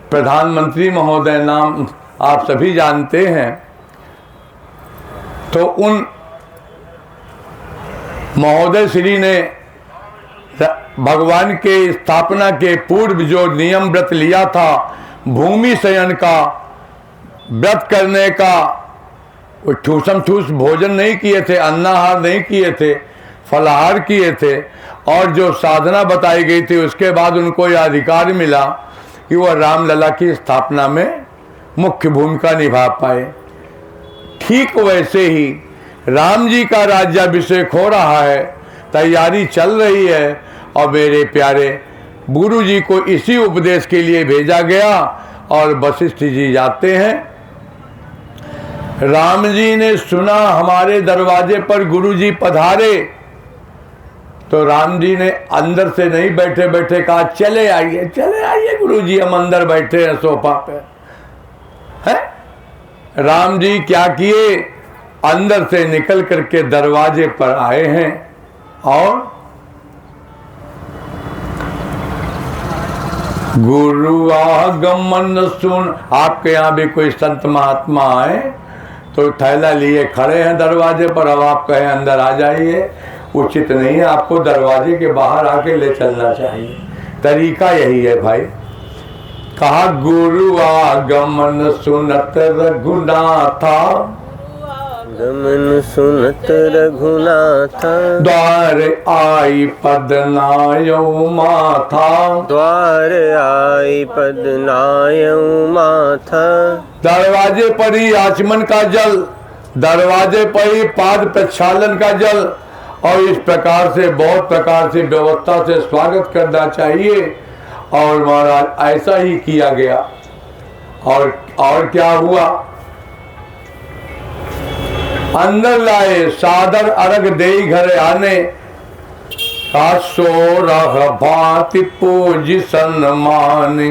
प्रधानमंत्री महोदय, नाम आप सभी जानते हैं, तो उन महोदय श्री ने भगवान के स्थापना के पूर्व जो नियम व्रत लिया था, भूमि शयन का व्रत करने का, वो ठूसम ठूस भोजन नहीं किए थे, अन्नाहार नहीं किए थे, फलाहार किए थे। और जो साधना बताई गई थी उसके बाद उनको यह अधिकार मिला कि वह रामलला की स्थापना में मुख्य भूमिका निभा पाए। ठीक वैसे ही राम जी का राज्याभिषेक हो रहा है, तैयारी चल रही है, और मेरे प्यारे गुरु जी को इसी उपदेश के लिए भेजा गया। और वशिष्ठ जी जाते हैं। राम जी ने सुना हमारे दरवाजे पर गुरु जी पधारे, तो राम जी ने अंदर से नहीं बैठे बैठे कहा चले आइए गुरु जी, हम अंदर बैठे हैं सोफा पे। है राम जी क्या किए? अंदर से निकल करके दरवाजे पर आए हैं और गुरु आगमन सुन। आपके यहाँ भी कोई संत महात्मा आए तो थैला लिए खड़े हैं दरवाजे पर, अब आप कहें अंदर आ जाइए, उचित नहीं है। आपको दरवाजे के बाहर आके ले चलना चाहिए। तरीका यही है भाई। कहा गुरु आगमन सुनत रघुनाथा, गमन सुनत रघुनाथा, द्वार आई पद नायो माथा, द्वार आई पद नायऊ माथा। दरवाजे पर ही आचमन का जल, दरवाजे पर ही पाद प्रक्षालन का जल, और इस प्रकार से बहुत प्रकार से व्यवस्था से स्वागत करना चाहिए। और महाराज ऐसा ही किया गया। और क्या हुआ, अंदर लाए सादर अर्घ दे घर आने, का सोरह भांति पूजी सन्माने,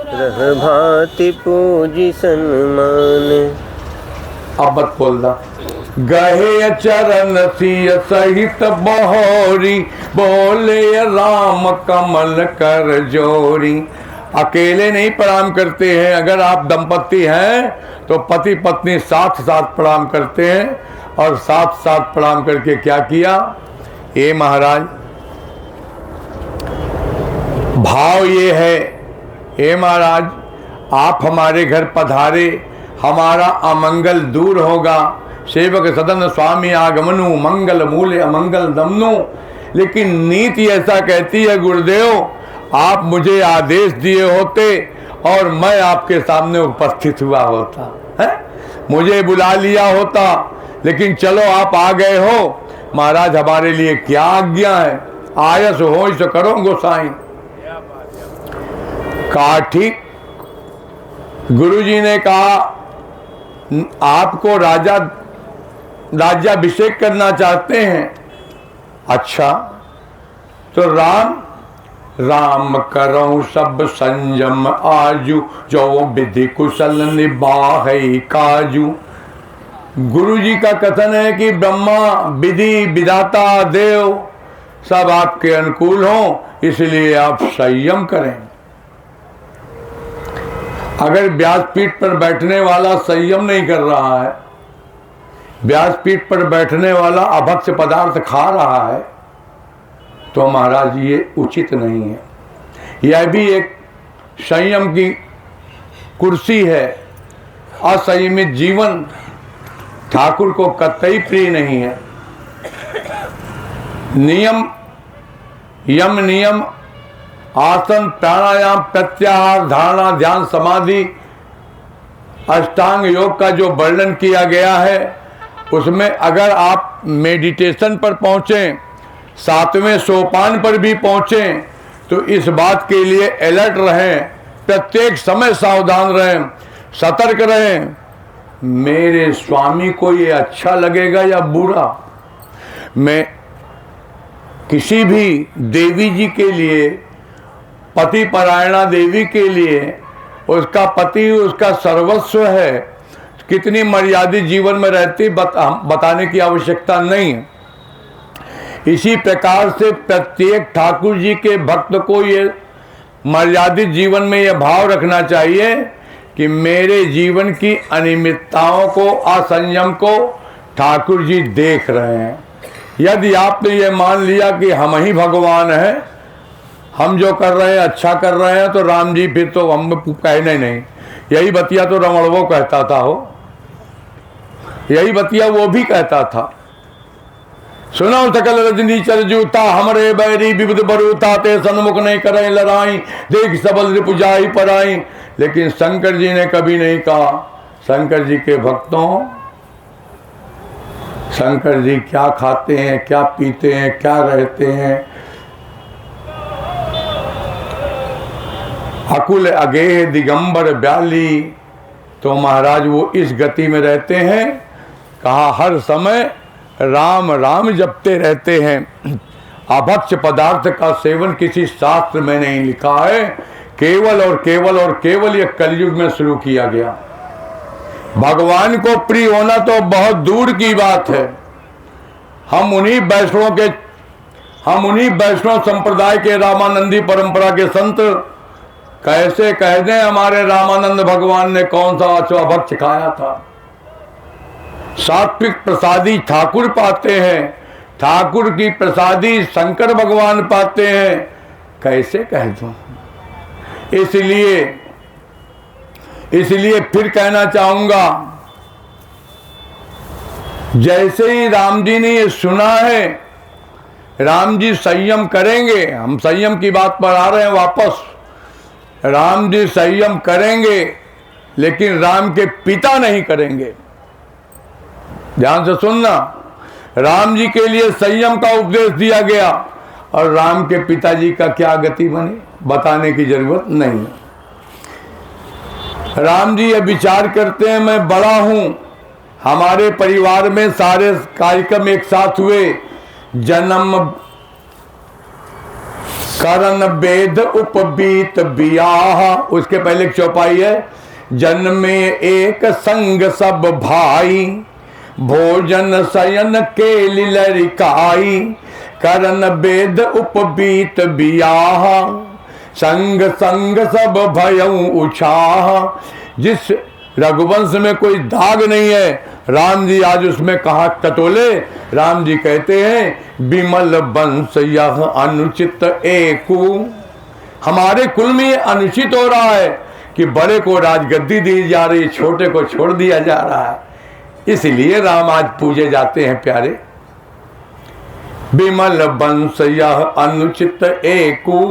रह भांति पूजी सन्मान। अब मत बोलना। गहे चरण सिय सहित बहोरी, बोले राम कमल कर जोरी। अकेले नहीं प्रणाम करते हैं, अगर आप दंपति हैं तो पति पत्नी साथ साथ प्रणाम करते हैं। और साथ साथ प्रणाम करके क्या किया, ये महाराज भाव ये है, हे महाराज आप हमारे घर पधारे, हमारा अमंगल दूर होगा। सेवक सदन स्वामी आगमनु, मंगल मूल्य अमंगल दमनु। लेकिन नीति ऐसा कहती है गुरुदेव, आप मुझे आदेश दिए होते और मैं आपके सामने उपस्थित हुआ होता है, मुझे बुला लिया होता। लेकिन चलो आप आ गए हो, महाराज हमारे लिए क्या आज्ञा है। आयस हो सो करो गोसाई। कहा ठीक। गुरुजी ने कहा आपको राज्याभिषेक करना चाहते हैं। अच्छा तो राम करो सब संयम आजू, जो विधि कुशल निभाई काजू। गुरु जी का कथन है कि ब्रह्मा विधि विधाता देव सब आपके अनुकूल हों, इसलिए आप संयम करें। अगर व्यासपीठ पर बैठने वाला संयम नहीं कर रहा है, व्यासपीठ पर बैठने वाला अभक्ष्य पदार्थ खा रहा है, तो महाराज ये उचित नहीं है। यह भी एक संयम की कुर्सी है। असंयमित जीवन ठाकुर को कतई प्रिय नहीं है। यम नियम आसन प्राणायाम प्रत्याहार धारणा ध्यान समाधि अष्टांग योग का जो वर्णन किया गया है, उसमें अगर आप मेडिटेशन पर पहुँचें, 7वें सोपान पर भी पहुँचें, तो इस बात के लिए अलर्ट रहें, प्रत्येक समय सावधान रहें, सतर्क रहें। मेरे स्वामी को ये अच्छा लगेगा या बुरा। मैं किसी भी देवी जी के लिए, पति परायणा देवी के लिए, उसका पति उसका सर्वस्व है, कितनी मर्यादित जीवन में रहती बताने की आवश्यकता नहीं है। इसी प्रकार से प्रत्येक ठाकुर जी के भक्त को ये मर्यादित जीवन में यह भाव रखना चाहिए कि मेरे जीवन की अनियमितताओं को, असंयम को ठाकुर जी देख रहे हैं। यदि आपने ये मान लिया कि हम ही भगवान हैं, हम जो कर रहे हैं अच्छा कर रहे हैं, तो राम जी फिर तो हम कहने नहीं। यही बतिया तो रमणवो कहता था, हो यही बतिया वो भी कहता था। सुनो सकल रजनी चल जूता, हमरे बैरी विविध बरूता, ते सन्मुख नहीं करे लड़ाई, देख सबल रिपुजाई पराई। लेकिन शंकर जी ने कभी नहीं कहा। शंकर जी के भक्तों, शंकर जी क्या खाते हैं, क्या पीते हैं, क्या रहते हैं, अकुल अगेह दिगंबर ब्याली, तो महाराज वो इस गति में रहते हैं। कहा हर समय राम राम जपते रहते हैं। अभक्ष्य पदार्थ का सेवन किसी शास्त्र में नहीं लिखा है, केवल और केवल और केवल ये कलयुग में शुरू किया गया। भगवान को प्रिय होना तो बहुत दूर की बात है। हम उन्हीं वैष्णव संप्रदाय के रामानंदी परंपरा के संत कैसे कह दें हमारे रामानंद भगवान ने कौन सा अश्वभक्ष खाया था। सात्विक प्रसादी ठाकुर पाते हैं, ठाकुर की प्रसादी शंकर भगवान पाते हैं, कैसे कह दूं। इसलिए फिर कहना चाहूंगा, जैसे ही राम जी ने ये सुना है, राम जी संयम करेंगे। हम संयम की बात पर आ रहे हैं वापस। राम जी संयम करेंगे, लेकिन राम के पिता नहीं करेंगे। ध्यान से सुनना, राम जी के लिए संयम का उपदेश दिया गया और राम के पिताजी का क्या गति बनी बताने की जरूरत नहीं। राम जी ये विचार करते हैं, मैं बड़ा हूं, हमारे परिवार में सारे कार्यक्रम एक साथ हुए, जन्म करण वेद उपबीत बियाह, उसके पहले एक चौपाई है, जन्मे एक संग सब भाई, भोजन शयन के लिलरिकाई, करण वेद उपबीत बियाह, संग संग सब भयऊ उछाह। जिस रघुवंश में कोई दाग नहीं है, राम जी आज उसमें कहा टटोले। राम जी कहते हैं, विमल वंश यह अनुचित एकू। हमारे कुल में ये अनुचित हो रहा है कि बड़े को राजगद्दी दी जा रही, छोटे को छोड़ दिया जा रहा है। इसलिए राम आज पूजे जाते हैं प्यारे। विमल वंश यह अनुचित एकू,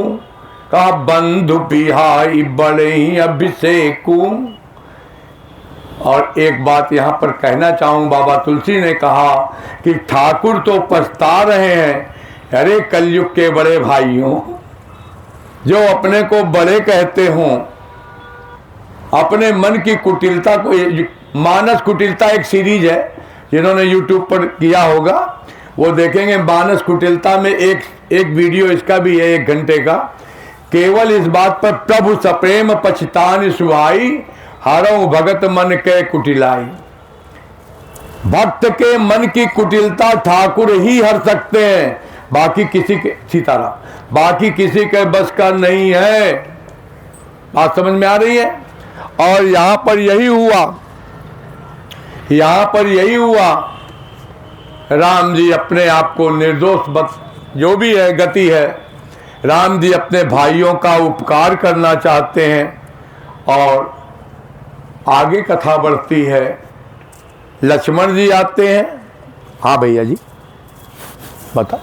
कहा बंधु बिहाई बड़े ही अभिषेकू। और एक बात यहाँ पर कहना चाहूँ, बाबा तुलसी ने कहा कि ठाकुर तो पछता रहे हैं, अरे कलयुग के बड़े भाइयों, जो अपने को बड़े कहते हों, अपने मन की कुटिलता को, मानस कुटिलता एक सीरीज है, जिन्होंने यूट्यूब पर किया होगा वो देखेंगे। मानस कुटिलता में एक वीडियो इसका भी है 1 घंटे का, केवल इस बात पर, प्रभु सप्रेम पछतान सुहाई, हरऊ भगत मन के कुटिलाई। भक्त के मन की कुटिलता ठाकुर ही हर सकते हैं, बाकी किसी के, सीताराम, बाकी किसी के बस का नहीं है। बात समझ में आ रही है। और यहां पर यही हुआ, राम जी अपने आप को निर्दोष जो भी है गति है, राम जी अपने भाइयों का उपकार करना चाहते हैं। और आगे कथा बढ़ती है, लक्ष्मण जी आते हैं। हाँ भैया जी बता।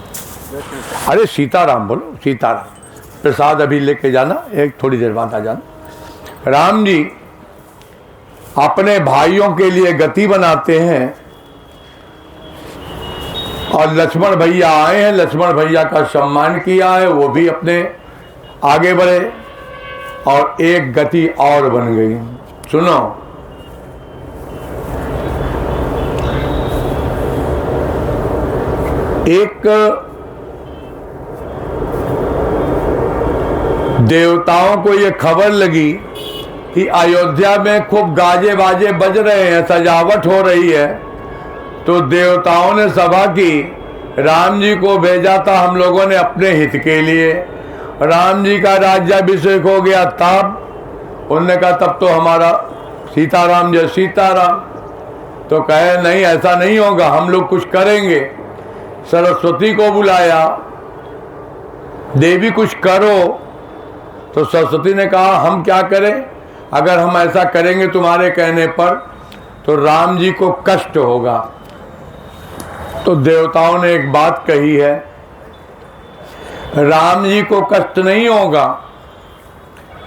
अरे सीताराम बोलो, सीताराम। प्रसाद अभी लेके जाना, एक थोड़ी देर बाद आ जाना। राम जी अपने भाइयों के लिए गति बनाते हैं और लक्ष्मण भैया आए हैं, लक्ष्मण भैया का सम्मान किया है, वो भी अपने आगे बढ़े और एक गति और बन गई। सुनो, एक देवताओं को ये खबर लगी कि अयोध्या में खूब गाजे बाजे बज रहे हैं, सजावट हो रही है, तो देवताओं ने सभा की, राम जी को भेजा था हम लोगों ने अपने हित के लिए। राम जी का राज्याभिषेक हो गया, तब उन्होंने कहा तब तो हमारा सीताराम जय सीताराम। तो कहे नहीं, ऐसा नहीं होगा, हम लोग कुछ करेंगे। सरस्वती को बुलाया, देवी कुछ करो। तो सरस्वती ने कहा हम क्या करें, अगर हम ऐसा करेंगे तुम्हारे कहने पर तो राम जी को कष्ट होगा। तो देवताओं ने एक बात कही है, राम जी को कष्ट नहीं होगा,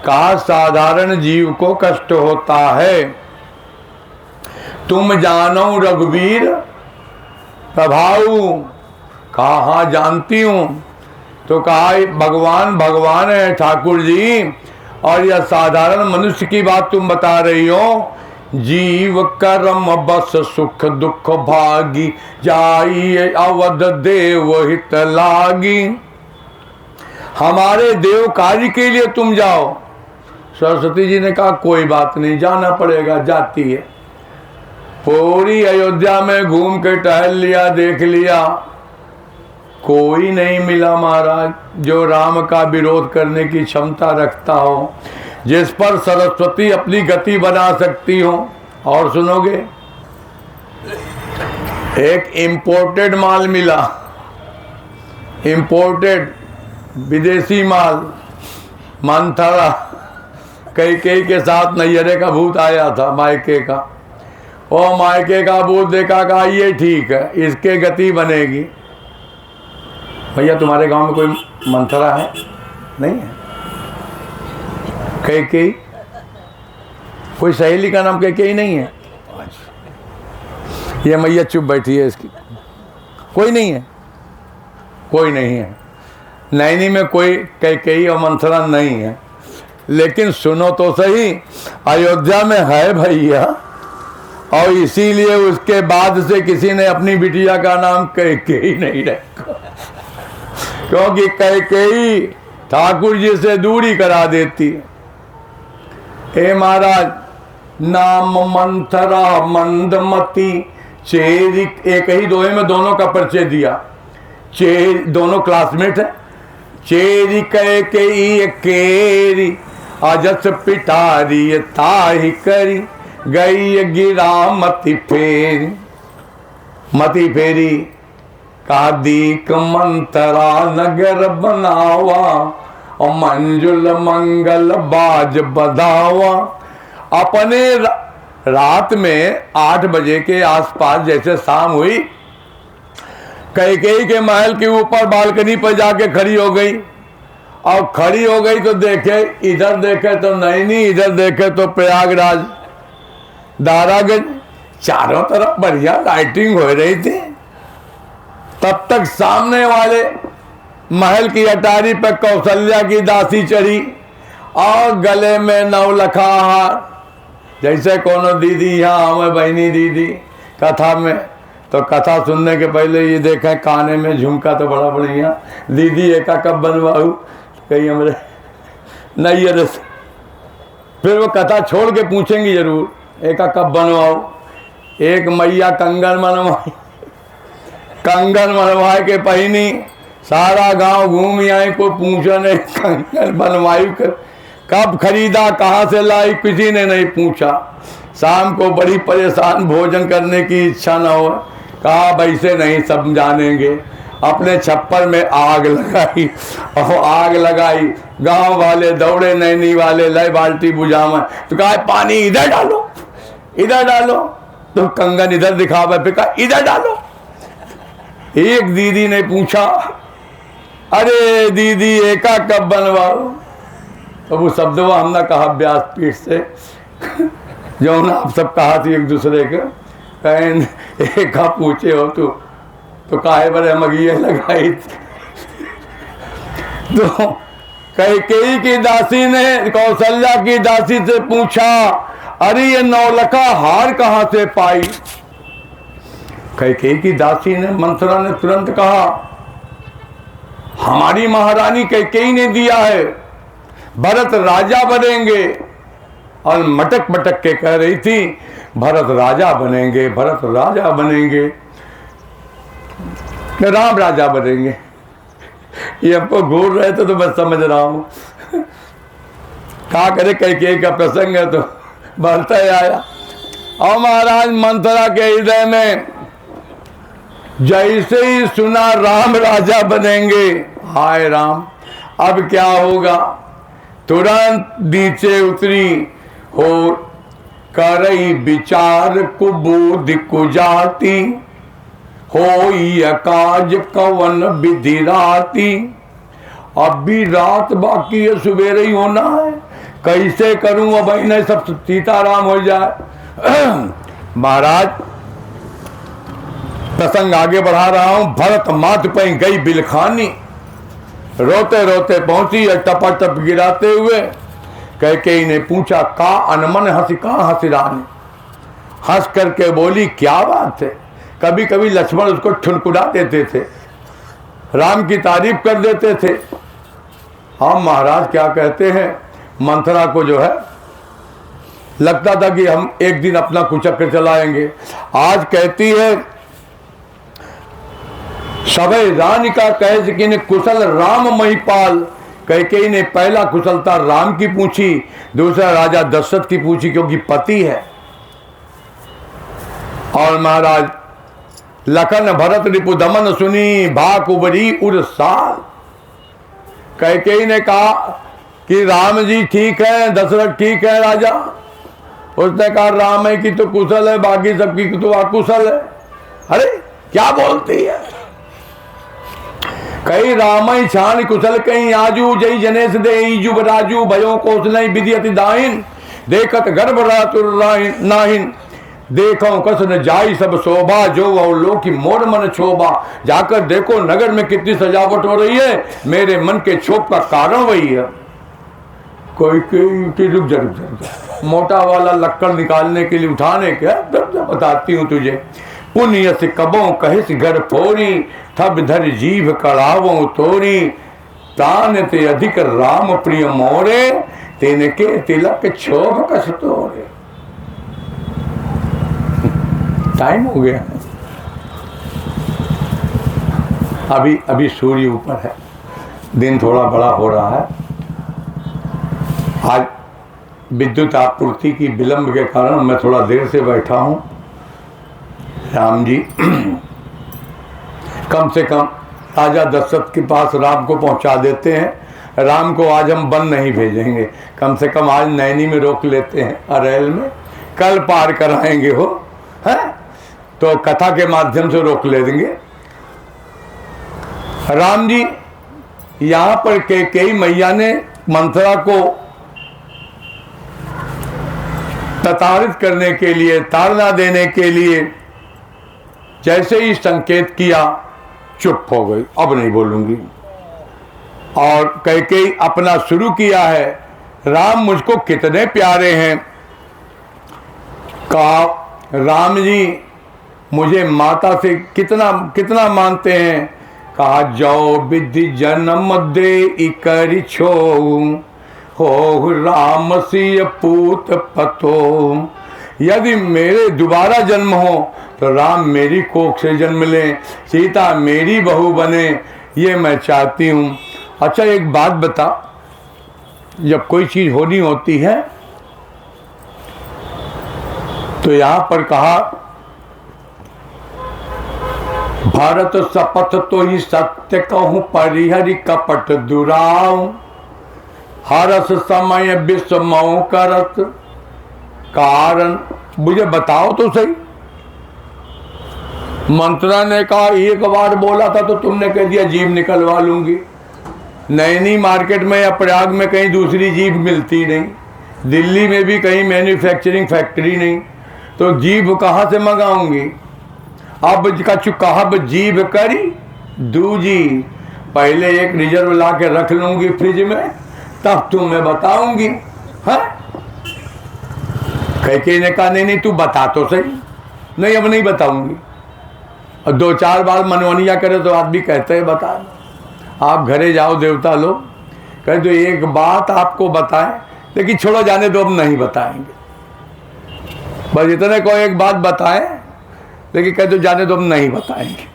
कहा साधारण जीव को कष्ट होता है। तुम जानो रघुवीर प्रभाऊ, कहा हाँ जानती हूं। तो कहा भगवान भगवान है ठाकुर जी, और यह साधारण मनुष्य की बात तुम बता रही हो। जीव कर्म बस सुख दुख भागी, जाइए अवध देव हित लागी। हमारे देव कार्य के लिए तुम जाओ। सरस्वती जी ने कहा कोई बात नहीं, जाना पड़ेगा, जाती है। पूरी अयोध्या में घूम के टहल लिया, देख लिया, कोई नहीं मिला महाराज जो राम का विरोध करने की क्षमता रखता हो, जिस पर सरस्वती अपनी गति बना सकती हो। और सुनोगे, एक इंपोर्टेड माल मिला, इंपोर्टेड विदेशी माल, मंथरा। कैकेयी के साथ नैहरे का भूत आया था, मायके का। ओ मायके का भूत देखा, कहा ये ठीक है, इसके गति बनेगी। भैया तुम्हारे गांव में कोई मंथरा है? नहीं है। कैकेयी, कोई सहेली का नाम कैकेयी नहीं है? ये मैया चुप बैठी है, इसकी कोई नहीं है, कोई नहीं है। नैनी में कोई कैकेयी और मंथरा नहीं है। लेकिन सुनो तो सही, अयोध्या में है भैया, और इसीलिए उसके बाद से किसी ने अपनी बिटिया का नाम कैकेयी नहीं रखा, क्योंकि कैकेयी ठाकुर जी से दूरी करा देती है। हे महाराज, नाम मंथरा मंदमती चेरी, एक ही दोहे में दोनों का परिचय दिया। दोनों क्लासमेट है। चेरी कैकेयी केरी अजस पिटारी ताही करी गई गिरा मती फेरी। मती फेरी कादिक मंथरा नगर बनावा और मंजुल मंगल बाज बधावा। अपने रात में 8 बजे के आसपास जैसे शाम हुई, कैकेयी के महल के ऊपर बालकनी पर जाके खड़ी हो गई। और खड़ी हो गई तो देखे, इधर देखे तो नैनी, इधर देखे तो प्रयागराज, दारागंज, चारों तरफ बढ़िया लाइटिंग हो रही थी। तब तक सामने वाले महल की अटारी पर कौशल्या की दासी चढ़ी और गले में नवलखा हार, जैसे कोनो दीदी यहाँ हमें बहनी दीदी कथा में, तो कथा सुनने के पहले ये देखें काने में झुमका तो बड़ा बढ़िया, दीदी एका कब बनवाऊ, कहीं हमारे नैहर से। फिर वो कथा छोड़ के पूछेंगी जरूर, एका कब बनवाओ। एक मैया कंगन बनवाई, कंगन बनवाए के पहनी, सारा गांव घूम आई, कोई पूछा नहीं कंगन बनवाई कब खरीदा, कहाँ से लाई, किसी ने नहीं पूछा। शाम को बड़ी परेशान, भोजन करने की इच्छा न हो, कहा वैसे नहीं सब जानेंगे। अपने छप्पर में आग लगाई, और आग लगाई, गांव वाले दौड़े, नैनी वाले लय बाल्टी बुझावे, तो कहा पानी इधर डालो, इधर डालो, तो कंगन इधर दिखावे, फिर कहा इधर डालो। एक दीदी ने पूछा, अरे दीदी एका कब बनवाओ। तो वो शब्द वो हमने कहा व्यासपीठ से, जो ना आप सब कहा थी एक दूसरे के, कहें एका पूछे हो तो काहे बड़े मगिए लगाई थी। तो कैकेयी की दासी ने कौशल्या की दासी से पूछा, अरे ये नौलखा हार कहाँ से पाई। कैकेयी की दासी ने, मंथरा ने तुरंत कहा, हमारी महारानी कैकेयी ने दिया है, भरत राजा बनेंगे। और मटक मटक के कह रही थी, भरत राजा बनेंगे, भरत राजा बनेंगे, राम राजा बनेंगे। ये हमको घूर रहे थे तो मैं समझ रहा हूं, क्या करे, कैकेयी का प्रसंग है तो बढ़ता ही आया। और महाराज मंथरा के हृदय में जैसे ही सुना राम राजा बनेंगे, हाय राम अब क्या होगा, तुरंत नीचे उतरी हो, करई विचार कुबूद कुजाती, होई काज कवन विधि राती। अब भी रात बाकी है, सवेरे ही होना है, कैसे करूं, अब नहीं सब सीताराम हो जाए। महाराज प्रसंग आगे बढ़ा रहा हूं। भरत माथ पे गई बिलखानी, रोते रोते पहुंची, टपा टप गिराते हुए। कैकेयी ने पूछा, का अनमन हंसी, कहाँ हंसी रानी। हंस करके बोली, क्या बात है। कभी कभी लक्ष्मण उसको ठुनकुड़ा देते थे, राम की तारीफ कर देते थे। हम महाराज क्या कहते हैं, मंथरा को जो है लगता था कि हम एक दिन अपना कुचक्र चलाएंगे। आज कहती है सभय रानी का कह सकिन कुशल राम महिपाल। कैकेयी ने पहला कुशलता राम की पूछी, दूसरा राजा दशरथ की पूछी, क्योंकि पति है। और महाराज लखन भरत रिपु दमन सुनी भाक उबरी उर साल। कैकेयी ने कहा कि राम जी ठीक है, दशरथ ठीक है राजा। उसने कहा राम है कि तो कुशल है, बाकी सबकी तो अकुशल है। अरे क्या बोलती है? कई रामई छान कुशल कई आजू जई जनेश दे जुबराजू भयो कौशल विधियति दाहिन देखत गर्भ नाहिन देखो कस न जाई सब शोभा जो लो की मोर मन शोभा। जाकर देखो नगर में कितनी सजावट हो रही है, मेरे मन के क्षोभ का कारण वही है। कोई रुक जा, मोटा वाला लक्कड़ निकालने के लिए उठाने के बताती हूँ तुझे। पुण्य से कबों कहिस घर फोरी थब धर जीभ कड़ावों तोरी तान ते अधिक राम प्रिय मोरे तेने के तिलक क्षोभ कस तोरे। टाइम हो गया, अभी सूर्य ऊपर है, दिन थोड़ा बड़ा हो रहा है। आज विद्युत आपूर्ति की विलंब के कारण मैं थोड़ा देर से बैठा हूं। राम जी कम से कम राजा दशरथ के पास राम को पहुंचा देते हैं। राम को आज हम वन नहीं भेजेंगे, कम से कम आज नैनी में रोक लेते हैं, अरेल में, कल पार कराएंगे हो है तो कथा के माध्यम से रोक ले देंगे। राम जी यहां पर कैकेयी मैया ने मंथरा को प्रताड़ित करने के लिए, ताड़ना देने के लिए जैसे ही संकेत किया चुप हो गई, अब नहीं बोलूंगी। और कैकेयी अपना शुरू किया है, राम मुझको कितने प्यारे हैं। कहा राम जी मुझे माता से कितना कितना मानते हैं। कहा जाओ विधि जन्म दे इकरि छो हो राम सिय पूत पतो। यदि मेरे दोबारा जन्म हो तो राम मेरी कोख से जन्म लें, सीता मेरी बहू बने, ये मैं चाहती हूँ। अच्छा एक बात बता, जब कोई चीज होनी होती है तो यहां पर कहा भारत शपथ तो ही सत्य कहूं परिहरि कपट दुराऊ हरस समय विस्मौ करत कारण। मुझे बताओ तो सही। मंत्रा ने कहा एक बार बोला था तो तुमने कह दिया जीभ निकलवा लूंगी। नैनी मार्केट में या प्रयाग में कहीं दूसरी जीभ मिलती नहीं, दिल्ली में भी कहीं मैन्युफैक्चरिंग फैक्ट्री नहीं, तो जीभ कहाँ से मंगाऊंगी। अब कहा जीभ करी दूजी, पहले एक रिजर्व ला के रख लूंगी फ्रिज में, तब तुम्हें बताऊंगी। है कैकेयी ने कहा नहीं तू बता तो सही। नहीं अब नहीं बताऊंगी। और दो चार बार मनवनिया करे तो आदमी कहते हैं बता। आप घरे जाओ देवता लोग कहे तो एक बात आपको बताएं, लेकिन छोड़ो जाने दो, अब नहीं बताएंगे। बस इतने को एक बात बताएं, लेकिन कहे तो जाने दो, अब नहीं बताएंगे।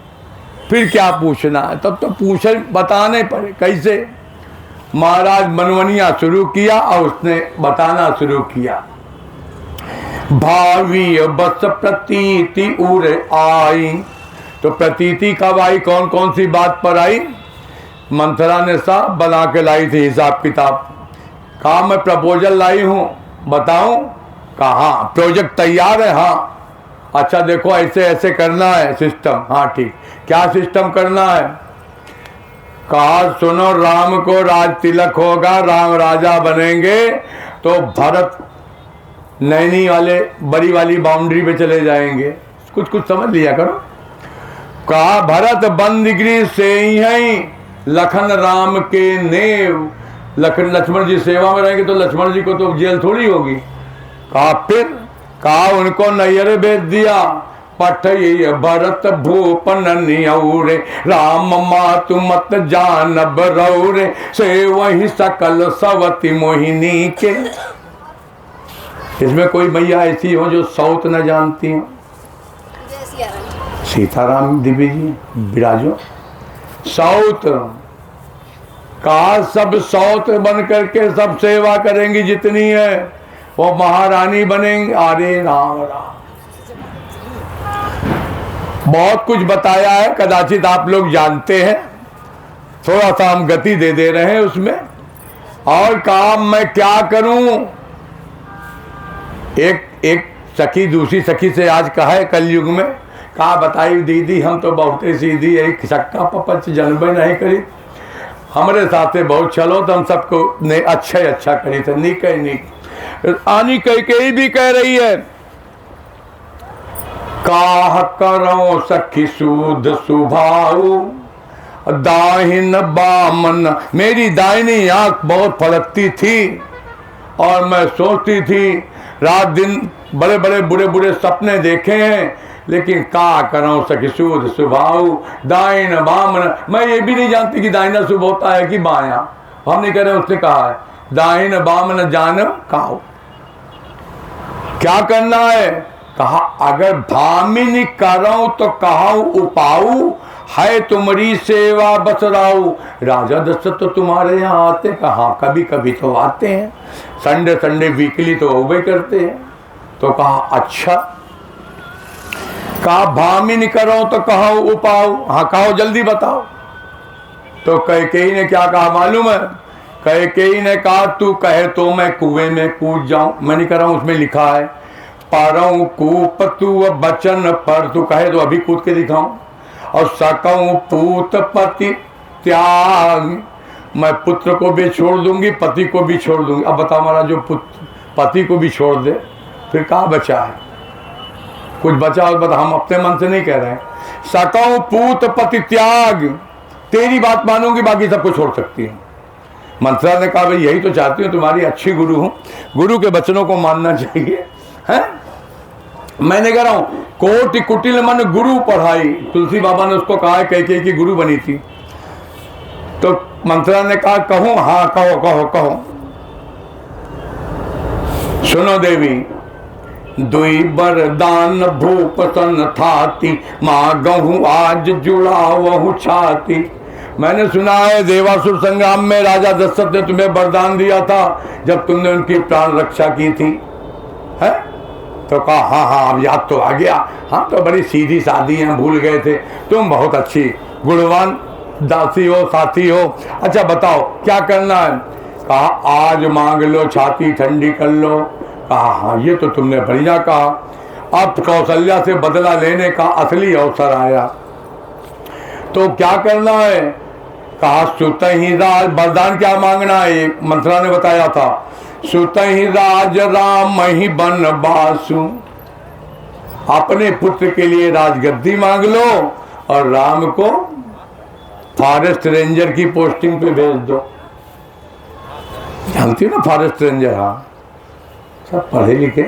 फिर क्या पूछना है, तब तो पूछे बताने पड़े। कैसे? महाराज मनवनिया शुरू किया और उसने बताना शुरू किया। भावी बस प्रतीति उर आई। तो प्रतीति कब आई, कौन कौन सी बात पर आई? मंथरा ने साहब बना के लाई थी हिसाब किताब। कहा मैं प्रपोजल लाई हूं, बताऊं? कहा प्रोजेक्ट तैयार है। हाँ अच्छा देखो ऐसे ऐसे करना है सिस्टम। हाँ ठीक, क्या सिस्टम करना है? कहा सुनो राम को राज तिलक होगा, राम राजा बनेंगे तो भरत नैनी वाले बड़ी वाली बाउंड्री पे चले जाएंगे। कुछ कुछ समझ लिया करो। कहा भरत बंदगिरी से ही लखन राम के नेव। लखन लक्ष्मण जी सेवा में रहेंगे तो लक्ष्मण जी को तो जेल थोड़ी होगी। कहा फिर कहा उनको नैयर भेज दिया। पठ भरत भूपन नियौरे राम मातु मत जानब रौरे से वही सकल सवती मोहिनी के। इसमें कोई मैया ऐसी हो जो सौत न जानती हो? सीताराम देवी जी विराजो। सौत कहा सब सौत बन करके सब सेवा करेंगी जितनी है, वो महारानी बनेंगी। अरे राम राम, बहुत कुछ बताया है, कदाचित आप लोग जानते हैं, थोड़ा सा हम गति दे रहे हैं उसमें। और काम मैं क्या करूं? एक सखी दूसरी सखी से आज कहा है कलयुग में, कहा बताई दीदी हम तो बहुत सीधी, एक शक्का पपच जन्म नहीं करी, हमारे साथ से बहुत चलो तो हम सबको ने अच्छा करी थे। नहीं कही नहीं आनी कह के भी कह रही है, काह करो सखी सूद सुभाऊ दाहिन बामन। मेरी दाहिनी आंख बहुत फड़कती थी और मैं सोचती थी, रात दिन बड़े बड़े बुरे बुरे सपने देखे हैं, लेकिन का करो सखी सूद सुभाऊ दाइन बामन। मैं ये भी नहीं जानती कि दाहिना शुभ होता है कि बायां, हम नहीं कह रहे, उसने कहा है दाहिन बामन जान काऊ। क्या करना है? कहा अगर भामिनी करो तो कहाऊ उपाऊ, है तुम्हारी सेवा बसराऊ। राजा दशरथ तो तुम्हारे यहाँ आते? कहा कभी कभी तो आते हैं, संडे वीकली तो वो करते हैं। तो कहा अच्छा। कहा भामिनी करो तो कहाऊ उपाऊ, हाँ कहो जल्दी बताओ। तो कैकेयी ने क्या कहा मालूम है? कैकेयी ने कहा तू कहे तो मैं कुएं में कूद जाऊं। मैं नहीं कर रहा हूं, उसमें लिखा है पारऊ कूप तू बचन पर, तू कहे तो अभी कूद के दिखाऊं। और सकऊं पूत पति त्याग, मैं पुत्र को भी छोड़ दूंगी पति को भी छोड़ दूंगी। अब बताओ हमारा जो पुत्र पति को भी छोड़ दे फिर कहाँ बचा है? कुछ बचा हो बता, हम अपने मन से नहीं कह रहे हैं। सकऊं पूत पति त्याग, तेरी बात मानूंगी बाकी सबको छोड़ सकती हूँ। मंत्रा ने कहा भाई यही तो चाहती हूँ, तुम्हारी अच्छी गुरु हूँ, गुरु के वचनों को मानना चाहिए है। मैंने कह रहा हूँ कोटि कुटिल मन गुरु पढ़ाई, तुलसी बाबा ने उसको कहा कैकेयी की गुरु बनी थी। तो मंत्रा ने कहा कहूं? हाँ कहो कहो कहो। सुनो देवी, दुई बरदान भूप सन थाती, मांगहूं आज जुड़ावहूं छाती। मैंने सुना है देवासुर संग्राम में राजा दशरथ ने तुम्हें वरदान दिया था जब तुमने उनकी प्राण रक्षा की थी, है? तो कहा हाँ हाँ अब याद तो आ गया, हम तो बड़ी सीधी सादी हैं, भूल गए थे, तुम बहुत अच्छी गुणवान दासी हो, साथी हो। अच्छा बताओ क्या करना है? कहा आज मांग लो, छाती ठंडी कर लो। कहा हाँ ये तो तुमने बढ़िया कहा, अब कौशल्या से बदला लेने का असली अवसर आया। तो क्या करना है? कहा सुत ही राज, वरदान क्या मांगना है? मंत्रा ने बताया था, सुत ही राज राम ही बन बासु, अपने पुत्र के लिए राजगद्दी मांग लो और राम को फॉरेस्ट रेंजर की पोस्टिंग पे भेज दो। जानती हो ना फॉरेस्ट रेंजर? हाँ सब पढ़े लिखे।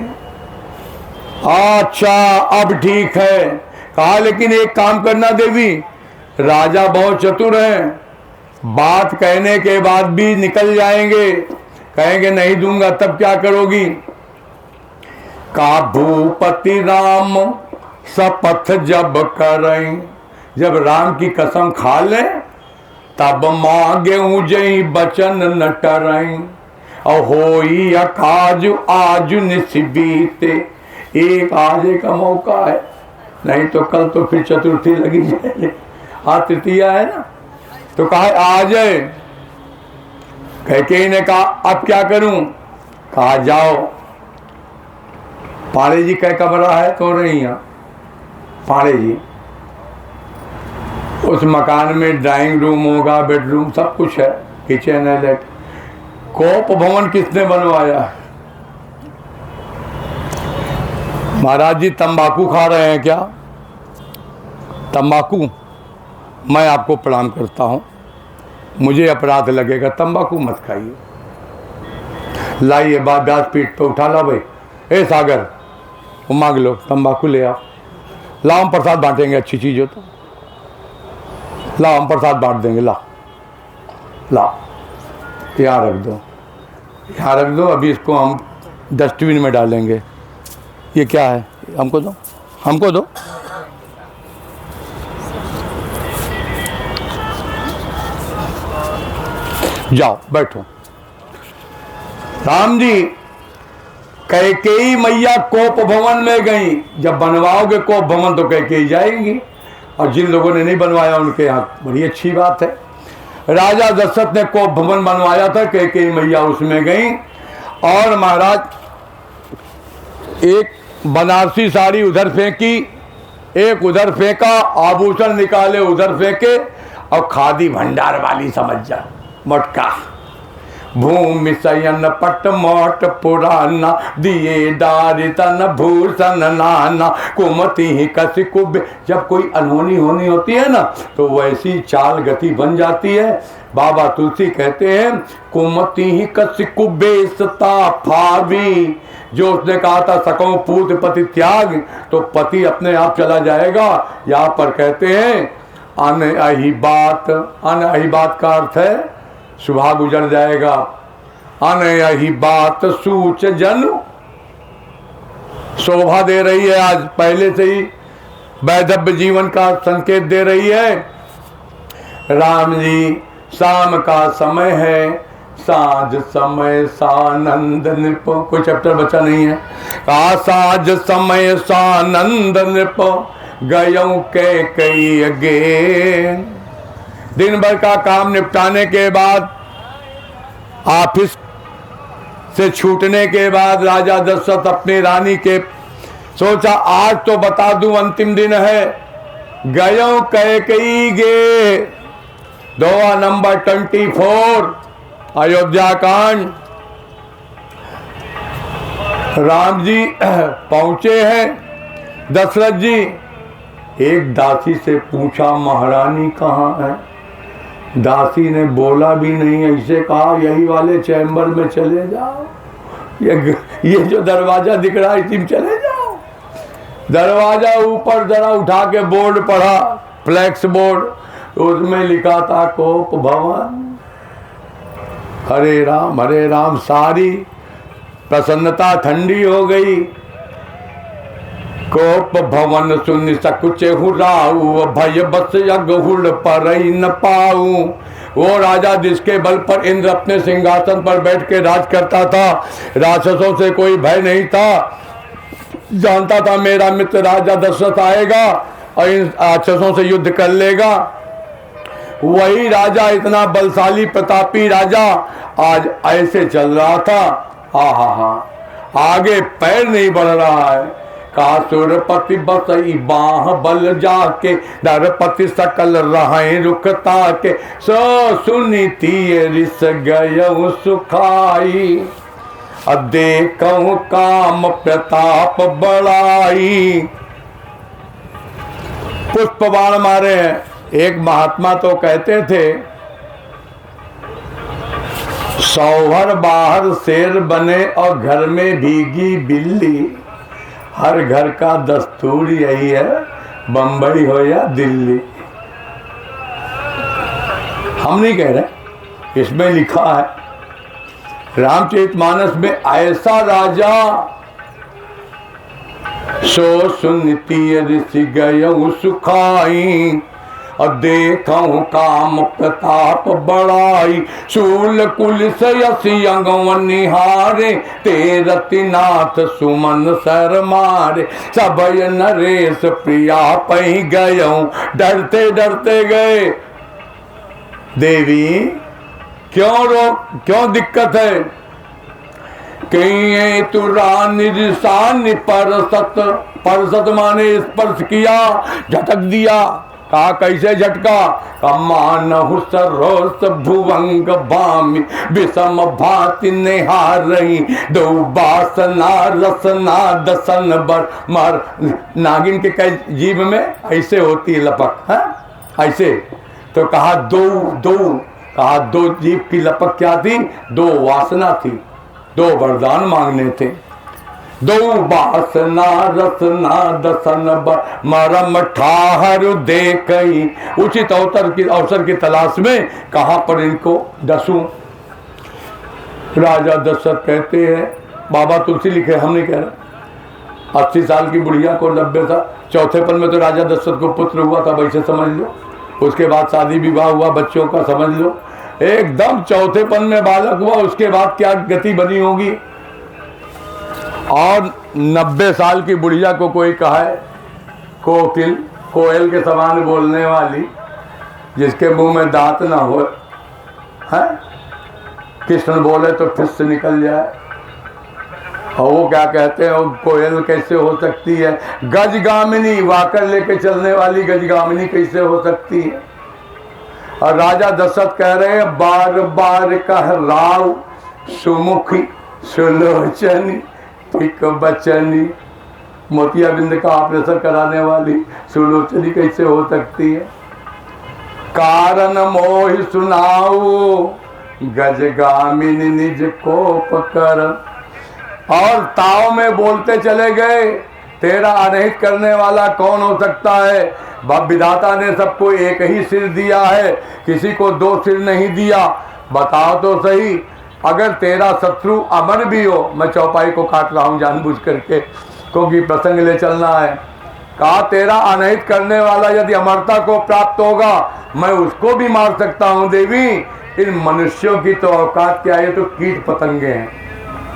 अच्छा अब ठीक है। कहा लेकिन एक काम करना देवी, राजा बहुत चतुर हैं, बात कहने के बाद भी निकल जाएंगे, कहेंगे नहीं दूंगा, तब क्या करोगी? का भूपति राम शपथ जब करें, जब राम की कसम खा ले तब मांगे ऊंजई बचन न टरें। और होई अकाज आज निस्बीते, एक आजे का मौका है, नहीं तो कल तो फिर चतुर्थी लगी जाए, आज तृतीया है ना। तो कहा आ जाए। कैकेयी ने कहा अब क्या करूं? कहा जाओ, पाड़े जी का कमरा है तो नहीं है, पाड़े जी उस मकान में ड्राइंग रूम होगा, बेडरूम सब कुछ है, किचन है, लेट। कोप भवन किसने बनवाया? महाराज जी तंबाकू खा रहे हैं क्या? तंबाकू? मैं आपको प्रणाम करता हूं, मुझे अपराध लगेगा, तंबाकू मत खाइए। लाइए बात व्यास पीठ पे उठा ला भाई, ए सागर वो मांग लो, तंबाकू ले आओ, लाओ हम प्रसाद बांटेंगे, अच्छी चीज़ हो तो लाओ हम प्रसाद बांट देंगे, ला ला यहाँ रख दो, यहाँ रख दो। अभी इसको हम डस्टबिन में डालेंगे। ये क्या है? हमको दो, हमको दो। जाओ बैठो। राम जी कैकेयी मैया कोप भवन में गई। जब बनवाओगे कोप भवन तो कैकेयी जाएंगी, और जिन लोगों ने नहीं बनवाया उनके यहाँ बड़ी अच्छी बात है। राजा दशरथ ने कोप भवन बनवाया था, कैकेयी मैया उसमें गई और महाराज एक बनारसी साड़ी उधर फेंकी, एक उधर फेंका, आभूषण निकाले उधर फेंके, और खादी भंडार वाली समझ जा मटका। भूमि शयन पट मोट पुराना, दिए डार तन भूषण नाना, कुमति ही कस कुब। जब कोई अनहोनी होनी होती है ना तो वैसी चाल गति बन जाती है। बाबा तुलसी कहते हैं कुमति ही कस कुबेसता फावी। जो उसने कहा था सकौ पूत पति त्याग, तो पति अपने आप चला जाएगा। यहाँ पर कहते हैं अन अही बात। अन अही बात का अर्थ है सुबह गुजर जाएगा। अन यही बात सूच जन, शोभा दे रही है, आज पहले से ही वैधव्य जीवन का संकेत दे रही है। राम जी शाम का समय है, साँझ समय सानंद नृप। कोई चैप्टर बचा नहीं है। कहा साँझ समय सानंद नृप, गयों के कई अगे। दिन भर का काम निपटाने के बाद, ऑफिस से छूटने के बाद राजा दशरथ अपनी रानी के सोचा आज तो बता दूं अंतिम दिन है। गयों कैकेयी गे। दोहा नंबर 24 अयोध्या कांड। राम जी पहुंचे हैं। दशरथ जी एक दासी से पूछा महारानी कहाँ है? दासी ने बोला भी नहीं, ऐसे कहा यही वाले चैम्बर में चले जाओ, ये जो दरवाजा दिख रहा है इसी में चले जाओ। दरवाजा ऊपर जरा उठा के बोर्ड पढ़ा, फ्लैक्स बोर्ड, उसमें लिखा था कोप भवन। हरे राम, सारी प्रसन्नता ठंडी हो गई। कोप भवन सुन सकुचे हुराऊ, भय बस यग हुड़ पर न पाऊ। वो राजा जिसके बल पर इंद्र अपने सिंहासन पर बैठ के राज करता था, राक्षसों से कोई भय नहीं था। जानता था मेरा मित्र राजा दशरथ आएगा और इन राक्षसों से युद्ध कर लेगा। वही राजा, इतना बलशाली प्रतापी राजा, आज ऐसे चल रहा था। हा, आगे पैर नहीं बढ़ रहा है। कासुरपति बसई बाह बल जाके, दरपति सकल रहे रुकता के। सो सुनीति रिस गयऊ सुखाई, देखऊं काम प्रताप बढ़ाई। पुष्प बाण मारे हैं। एक महात्मा तो कहते थे सौहर बाहर शेर बने और घर में भीगी बिल्ली। हर घर का दस्तूर यही है, बंबई हो या दिल्ली। हम नहीं कह रहे, इसमें लिखा है रामचरितमानस में, ऐसा राजा सो सुनती ऋषि गयऊ सुखाई, और देखऊं काम प्रताप बढ़ाई। शूल कुल सयसी अंगवन निहारे, तेरति नाथ सुमन सर मारे। सबय नरेश प्रिया पही गयऊं, डरते डरते गए। देवी क्यों दिक्कत है? कहीं तू रानी रिसानी परसत माने स्पर्श किया, झटक दिया। कहा कैसे झटका? कमानहु सरोस भुवंग भामी, विषम भाति निहार रही। दो बासना रसना दसन बर मार। नागिन के कई जीव में ऐसे होती है लपक, है ऐसे। तो कहा दो जीव की लपक क्या थी? दो वासना थी, दो वरदान मांगने थे। दो बासना रसना दसन मरम ठाहर देखई। उचित अवसर की तलाश में कहां पर इनको डसूं। राजा दशरथ कहते हैं बाबा तुलसी लिखे, हम नहीं कह रहे। 80 साल की बुढ़िया को 90 साल, चौथेपन में तो राजा दशरथ को पुत्र हुआ था, वैसे समझ लो। उसके बाद शादी विवाह हुआ बच्चों का, समझ लो। एकदम चौथेपन में बालक हुआ, उसके बाद क्या गति बनी होगी। और 90 साल की बुढ़िया को कोई कहा है, कोकिल, कोयल के समान बोलने वाली, जिसके मुंह में दांत ना हो, है कृष्ण बोले तो फिर से निकल जाए। और वो क्या कहते हैं, वो कोयल कैसे हो सकती है, गजगामिनी, वाकर लेके चलने वाली गजगामिनी कैसे हो सकती है। और राजा दशरथ कह रहे हैं, बार बार कह राव सुमुखी सुलोचनी पिक बचनी, मोतियाबिंद का ऑपरेशन कराने वाली सुलोचनी कैसे हो सकती है। कारण मोहि सुनाओ गजगामिनी निज कोप कर। और ताव में बोलते चले गए, तेरा अनहित करने वाला कौन हो सकता है। विधाता ने सबको एक ही सिर दिया है, किसी को 2 सिर नहीं दिया। बताओ तो सही, अगर तेरा शत्रु अमर भी हो, मैं चौपाई को काट रहा हूं जानबूझ करके, क्योंकि प्रसंग ले चलना है। कहा तेरा अनहित करने वाला यदि अमरता को प्राप्त होगा, मैं उसको भी मार सकता हूं देवी। इन मनुष्यों की तो औकात क्या है, तो कीट पतंगे हैं।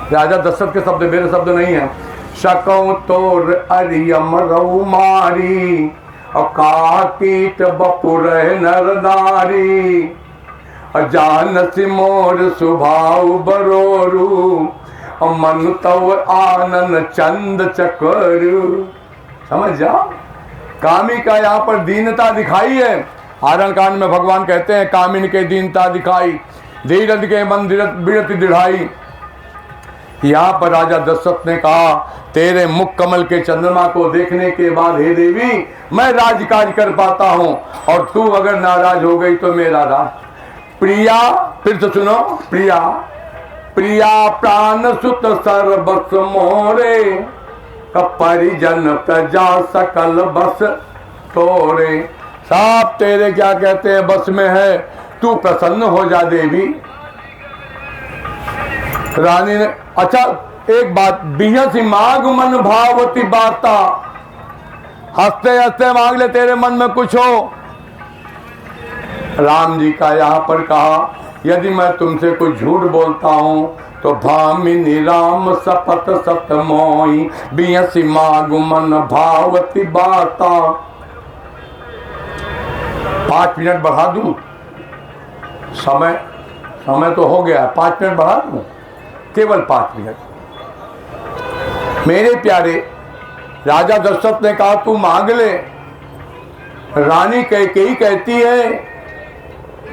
राजा दशरथ के शब्द, मेरे शब्द नहीं है। शकौ तोर अरियम रऊ मारी, और का कीट बपुर नर नारी, जान सिमोर सुभाव बरोरू, मन तव आनन चंद चकरू। समझ जाओ, कामी का यहाँ पर दीनता दिखाई है। आरण कांड में भगवान कहते हैं, कामिन के दीनता दिखाई, धीरज के मन बिरत दृढ़ाई। यहाँ पर राजा दशरथ ने कहा, तेरे मुख कमल के चंद्रमा को देखने के बाद हे देवी, मैं राजकाज कर पाता हूँ, और तू अगर नाराज हो गई तो मेरा राज। प्रिया, फिर से सुनो, प्रिया प्रिया प्राण सुत सर्वस मोरे, परिजन प्रजा सकल बस तोरे। साहब तेरे क्या कहते हैं बस में है, तू प्रसन्न हो जा देवी। रानी ने, अच्छा एक बात, बिहसी मांग मन भावती बाता, हंसते हंसते मांग ले, तेरे मन में कुछ हो। राम जी का यहाँ पर कहा, यदि मैं तुमसे कुछ झूठ बोलता हूं तो भामिनी राम सपत सत मोई, बिहसी मांग मन भावती बाता। 5 मिनट बढ़ा दूं, समय तो हो गया, 5 मिनट बढ़ा दूं, केवल 5 मिनट। मेरे प्यारे, राजा दशरथ ने कहा तू मांग ले। रानी कैकेयी कहती है,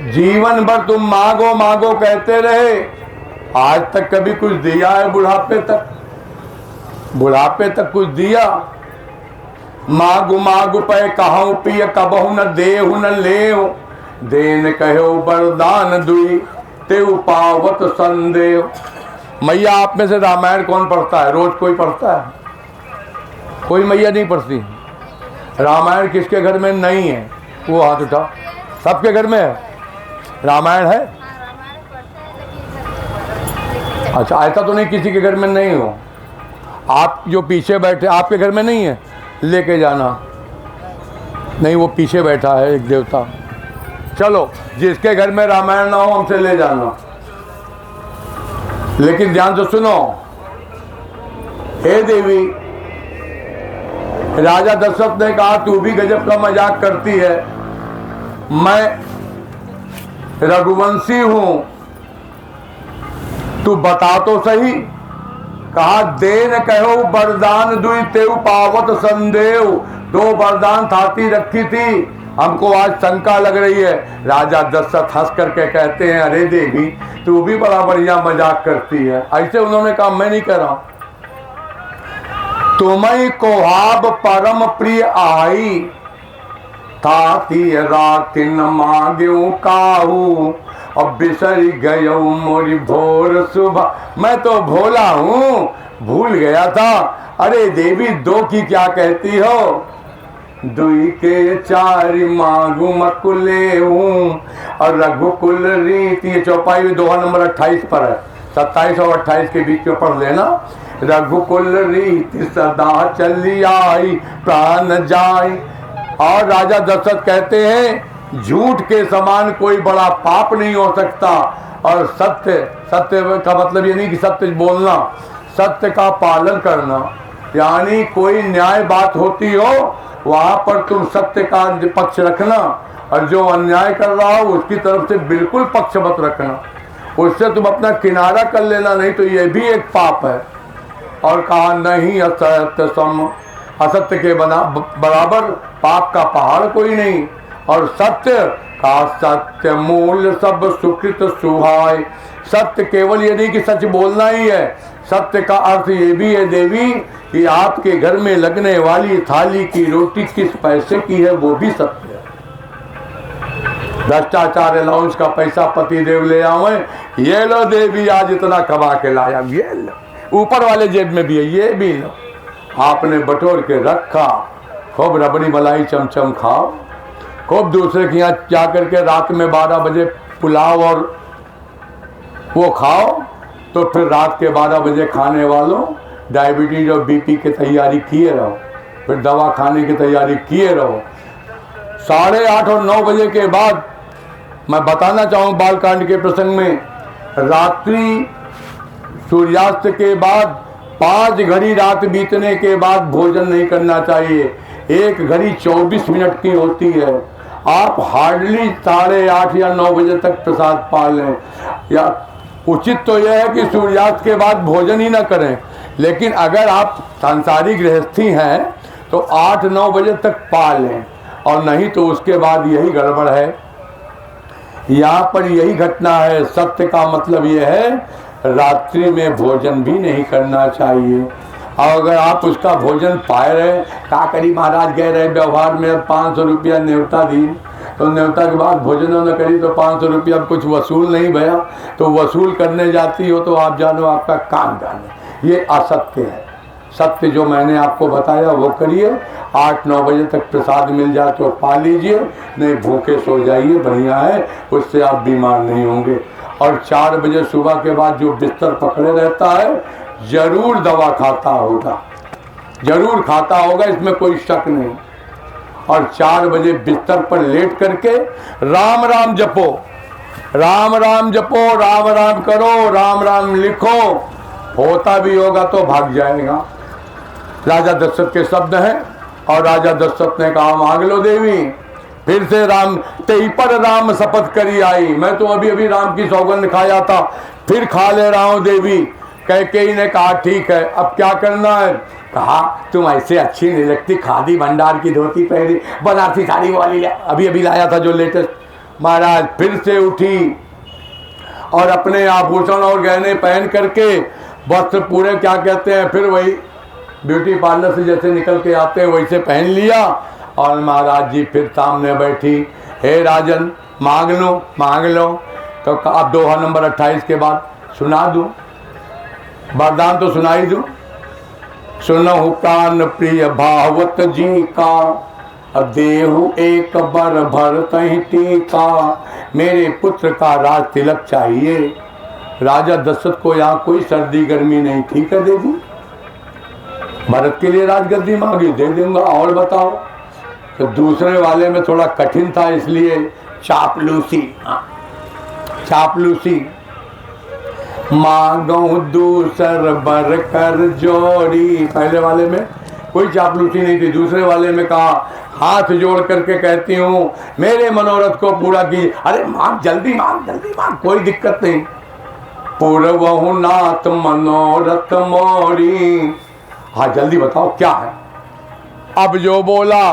जीवन भर तुम मांगो मांगो कहते रहे, आज तक कभी कुछ दिया है? बुढ़ापे तक कुछ दिया? मांगु मांगु पे कहूं पिय कबहु न देहु न लेहु, देन कहो वरदान दुई तेउ पावत संदेह। मैया आप में से रामायण कौन पढ़ता है? रोज कोई पढ़ता है? कोई मैया नहीं पढ़ती। रामायण किसके घर में नहीं है? वो हाथ उठा। सबके घर में है रामायण है? अच्छा, ऐसा तो नहीं किसी के घर में नहीं हो। आप जो पीछे बैठे, आपके घर में नहीं है? लेके जाना। नहीं, वो पीछे बैठा है एक देवता। चलो, जिसके घर में रामायण ना हो हमसे ले जाना। लेकिन ध्यान से सुनो, हे देवी, राजा दशरथ ने कहा तू भी गजब का मजाक करती है, मैं रघुवंशी हूं, तू बता तो सही। कहा देन कहो वरदान दुई तेउ पावत संदेव। 2 वरदान थाती रखी थी, हमको आज शंका लग रही है। राजा दशरथ हंस करके कहते हैं, अरे देवी तू भी बड़ा बढ़िया मजाक करती है। ऐसे उन्होंने कहा, मैं नहीं कर रहा हूं। तुम्हें कोहाब परम प्रिय आई, ताती राखिन मांग्यू काहू, अब बिसरी गयो मोरी भोर सुबह। मैं तो भोला हूं, भूल गया था। अरे देवी 2 की क्या कहती हो? दुई के 4 मांगू मकुले हूं, और रघुकुल रीति। ये चौपाई में दोहा नंबर 28 पर है। 27 और 28 के बीच में पढ़ लेना। रघुकुल रीति सदा चली आई, प्राण जाई। और राजा दशरथ कहते हैं झूठ के समान कोई बड़ा पाप नहीं हो सकता। और सत्य का मतलब ये नहीं कि सत्य बोलना, सत्य का पालन करना। यानी कोई न्याय बात होती हो वहां पर तुम सत्य का पक्ष रखना, और जो अन्याय कर रहा हो उसकी तरफ से बिल्कुल पक्ष मत रखना। उससे तुम अपना किनारा कर लेना, नहीं तो ये भी एक पाप है। और कहा नहीं असत्य सम, असत्य के बराबर पाप का पहाड़ कोई नहीं। और सत्य का सत्य मूल सब सुकृत सुहाय। सत्य केवल ये नहीं कि सच बोलना ही है, सत्य का अर्थ ये भी है देवी कि आपके घर में लगने वाली थाली की रोटी किस पैसे की है वो भी सत्य है। भ्रष्टाचार अलाउंस का पैसा पति देव ले आवे, ये लो देवी आज इतना कमा के लाया, ये लो। ऊपर वाले जेब में भी है, ये भी लो। आपने बटोर के रखा, खूब रबड़ी मलाई चमचम खाओ, खूब दूसरे के यहाँ जा करके रात में 12 बजे पुलाव और वो खाओ। तो फिर रात के 12 बजे खाने वालों डायबिटीज और बीपी की तैयारी किए रहो, फिर दवा खाने की तैयारी किए रहो। 8:30 और 9 बजे के बाद मैं बताना चाहूँ बालकांड के प्रसंग में, रात्रि सूर्यास्त के बाद 5 घड़ी रात बीतने के बाद भोजन नहीं करना चाहिए। 1 घड़ी 24 मिनट की होती है। आप हार्डली 8:30 या 9 बजे तक प्रसाद पा लें। या उचित तो यह है कि सूर्यास्त के बाद भोजन ही ना करें, लेकिन अगर आप सांसारिक गृहस्थी हैं तो 8-9 बजे तक पा लें, और नहीं तो उसके बाद यही गड़बड़ है। यहाँ पर यही घटना है। सत्य का मतलब यह है रात्रि में भोजन भी नहीं करना चाहिए। और अगर आप उसका भोजन पाए रहे, का करी महाराज गए रहे व्यवहार में 500 रुपया न्योता दी, तो न्योता के बाद भोजन न करी तो 500 रुपया कुछ वसूल नहीं भया, तो वसूल करने जाती हो तो आप जानो आपका काम जाने, ये असत्य है। सत्य जो मैंने आपको बताया वो करिए। 8-9 बजे तक प्रसाद मिल जाए तो पा लीजिए, नहीं भूखे सो जाइए, बढ़िया है, उससे आप बीमार नहीं होंगे। और 4 बजे सुबह के बाद जो बिस्तर पकड़े रहता है जरूर दवा खाता होगा, जरूर खाता होगा, इसमें कोई शक नहीं। और 4 बजे बिस्तर पर लेट करके राम राम जपो, राम राम जपो, राम राम करो, राम राम लिखो, होता भी होगा तो भाग जाएगा। राजा दशरथ के शब्द हैं। और राजा दशरथ ने कहा मांग लो देवी। फिर से राम तेई पर राम शपथ करी आई, मैं तो अभी अभी राम की सौगंध खाया था, फिर खा ले रहा हूँ देवी। कैकेयी ने कहा ठीक है, अब क्या करना है? कहा तुम ऐसे अच्छी नहीं लगती, खादी भंडार की धोती पहनी, बनारसी साड़ी वाली अभी अभी लाया था जो लेटेस्ट। महाराज फिर से उठी और अपने आभूषण और गहने पहन करके वस्त्र पूरे क्या कहते हैं, फिर वही ब्यूटी पार्लर से जैसे निकल के आते हैं वैसे पहन लिया। और महाराज जी फिर सामने बैठी, हे राजन मांग लो। तो अब दोहा नंबर 28 के बाद सुना दूं, वरदान तो सुना ही दूं। सुनहु प्राण प्रिय भावत जी का, अब देहु एक बर भर तहि टीका, मेरे पुत्र का राज तिलक चाहिए। राजा दशरथ को यहाँ कोई सर्दी गर्मी नहीं थी, कर दे दी। भरत के लिए राजगद्दी मांगी, दे दूंगा, और बताओ। तो दूसरे वाले में थोड़ा कठिन था, इसलिए चापलूसी मांगो दूसर बर कर जोड़ी। पहले वाले में कोई चापलूसी नहीं थी, दूसरे वाले में कहा हाथ जोड़ करके कहती हूँ मेरे मनोरथ को पूरा कीजिए। अरे मांग, जल्दी मांग, कोई दिक्कत नहीं। पूर्वहु नाथ मनोरथ मोरी। हाँ जल्दी बताओ क्या है। अब जो बोला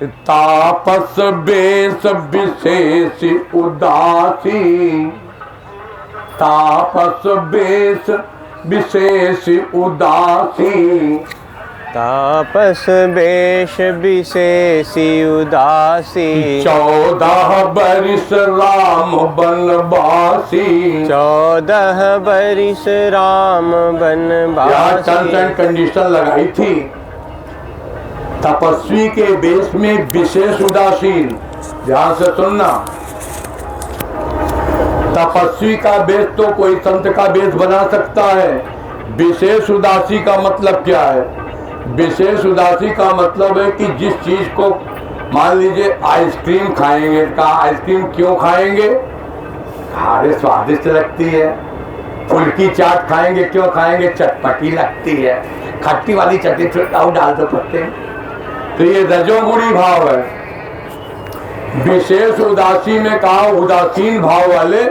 तापस बेस विशेष उदासी, तापस बेस विशेष उदासी, तापस बेश विशेषी उदासी, 14 बरिस राम बनवासी। 14 बरिस राम बनवासी। टर्म्स एंड कंडीशन लगाई थी। तपस्वी के बेस में विशेष उदासीन, ध्यान से सुनना। तपस्वी का वेश तो कोई संत का वेश बना सकता है। विशेष उदासी का मतलब क्या है? विशेष उदासी का मतलब है कि जिस चीज को, मान लीजिए आइसक्रीम खाएंगे, का आइसक्रीम क्यों खाएंगे? अरे स्वादिष्ट लगती है। फुल्की चाट खाएंगे, क्यों खाएंगे? चटपटी लगती है। खट्टी वाली चटनी फिर डाल दो पत्ते। तो ये रजोगुणी भाव है। विशेष उदासी में कहा उदासीन भाव वाले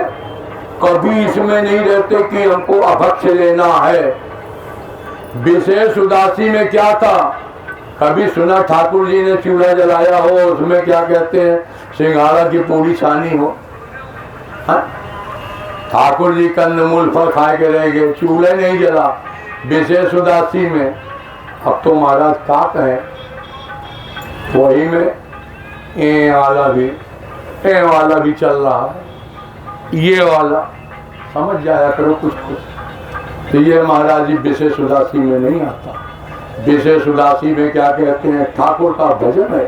कभी इसमें नहीं रहते कि हमको अभक्ष्य लेना है। विशेष उदासी में क्या था? कभी सुना ठाकुर जी ने चूल्हा जलाया हो, उसमें क्या कहते हैं, सिंघाड़ा की पूरी छानी हो। हा? ठाकुर जी कंदमूल फल खा के रह गए, चूल्हे नहीं जला। विशेष उदासी में अब तो महाराज क्या कहें, वही में ए वाला भी चल रहा है, ये वाला समझ जाया करो कुछ कुछ। तो ये महाराज जी विशेष उदासी में नहीं आता। विशेष उदासी में क्या कहते हैं? ठाकुर का भजन है।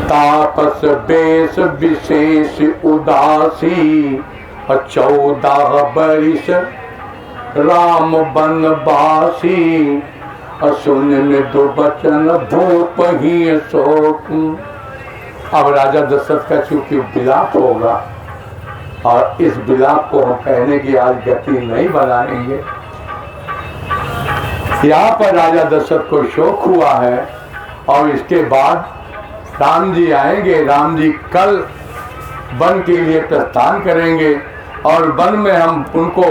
तापस बेस विशेष उदासी 14 बरिस राम बनवासी असुन मृदु बचन भूप ही शोक। अब राजा दशरथ का चूंकि विलाप होगा और इस विलाप को हम कहने की आज गति नहीं बनाएंगे। यहाँ पर राजा दशरथ को शोक हुआ है और इसके बाद राम जी आएंगे। राम जी कल वन के लिए प्रस्थान करेंगे और वन में हम उनको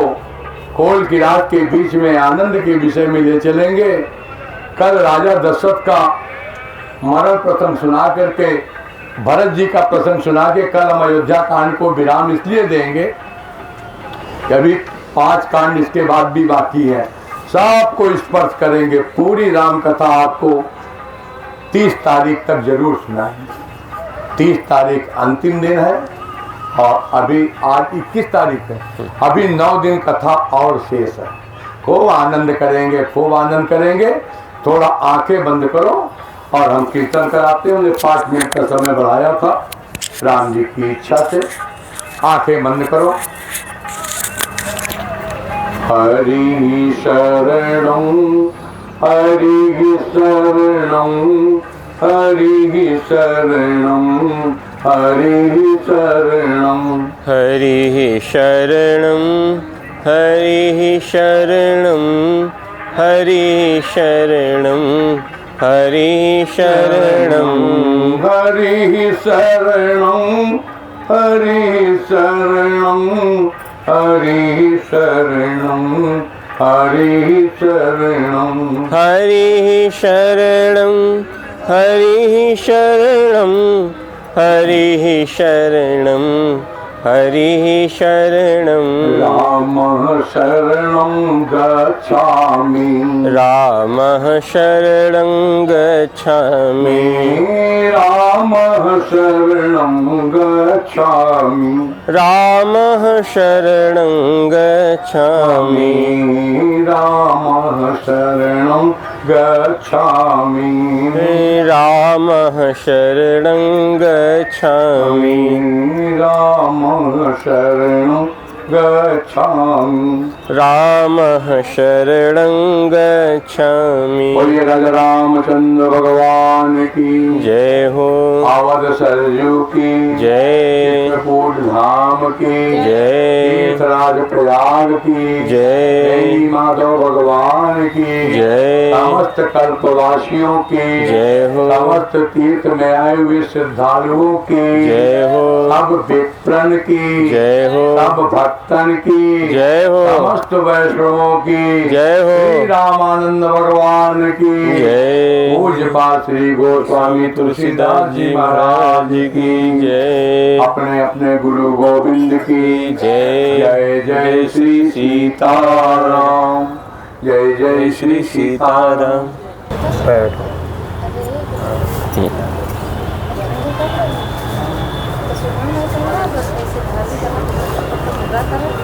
कोल की रात के बीच में आनंद के विषय में ले चलेंगे। कल राजा दशरथ का मरण प्रसंग सुना करके, भरत जी का प्रसंग सुना के कल हम अयोध्या कांड को विराम इसलिए देंगे कि अभी 5 कांड इसके बाद भी बाकी है। सबको स्पर्श करेंगे। पूरी राम कथा आपको 30 तारीख तक जरूर सुनाएंगे। 30 तारीख अंतिम दिन है और अभी आज 21 तारीख है। अभी 9 दिन कथा और शेष है। खूब आनंद करेंगे, खूब आनंद करेंगे। थोड़ा आंखें बंद करो और हम कीर्तन कराते हैं। 5 मिनट का समय बढ़ाया था राम जी की इच्छा से। आंखें बंद करो। हरि शरणं हरि शरणं हरि शरणं हरि शरणं हरि शरणं हरि शरणं हरि शरणं हरि शरणं हरि शरणं हरि शरणं हरि शरणं हरि शरणं हरि शरणं हरि शरणं हरि शरणं हरि शरणं राम शरणं गच्छामि राम शरणं गच्छामि राम शरणं गच्छामि राम शरणं गच्छामि राम शरणं गच्छामि राम शरणं गच्छामि राम शरणं गच्छामि राम शरणं गच्छामि। बोलिए राजा रामचंद्र भगवान की जय हो। आवध सरयू की जय। चित्रकूट धाम की जय। तीर्थराज प्रयाग की जय। माधव भगवान की जय। समस्त कल्पवासियों की जय हो। समस्त तीर्थ में आए हुए श्रद्धालुओं की जय हो। सब विप्रन की जय हो। सब भक्तन की जय हो। समस्त वैष्णवों की जय हो। श्री रामानंद भगवान की जय। पूज्यपाद श्री गोस्वामी तुलसीदास जी महाराज की जय। अपने अपने गुरु गोविंद की जय। जय जय श्री सीताराम जय जय श्री सीताराम। बैठो। तो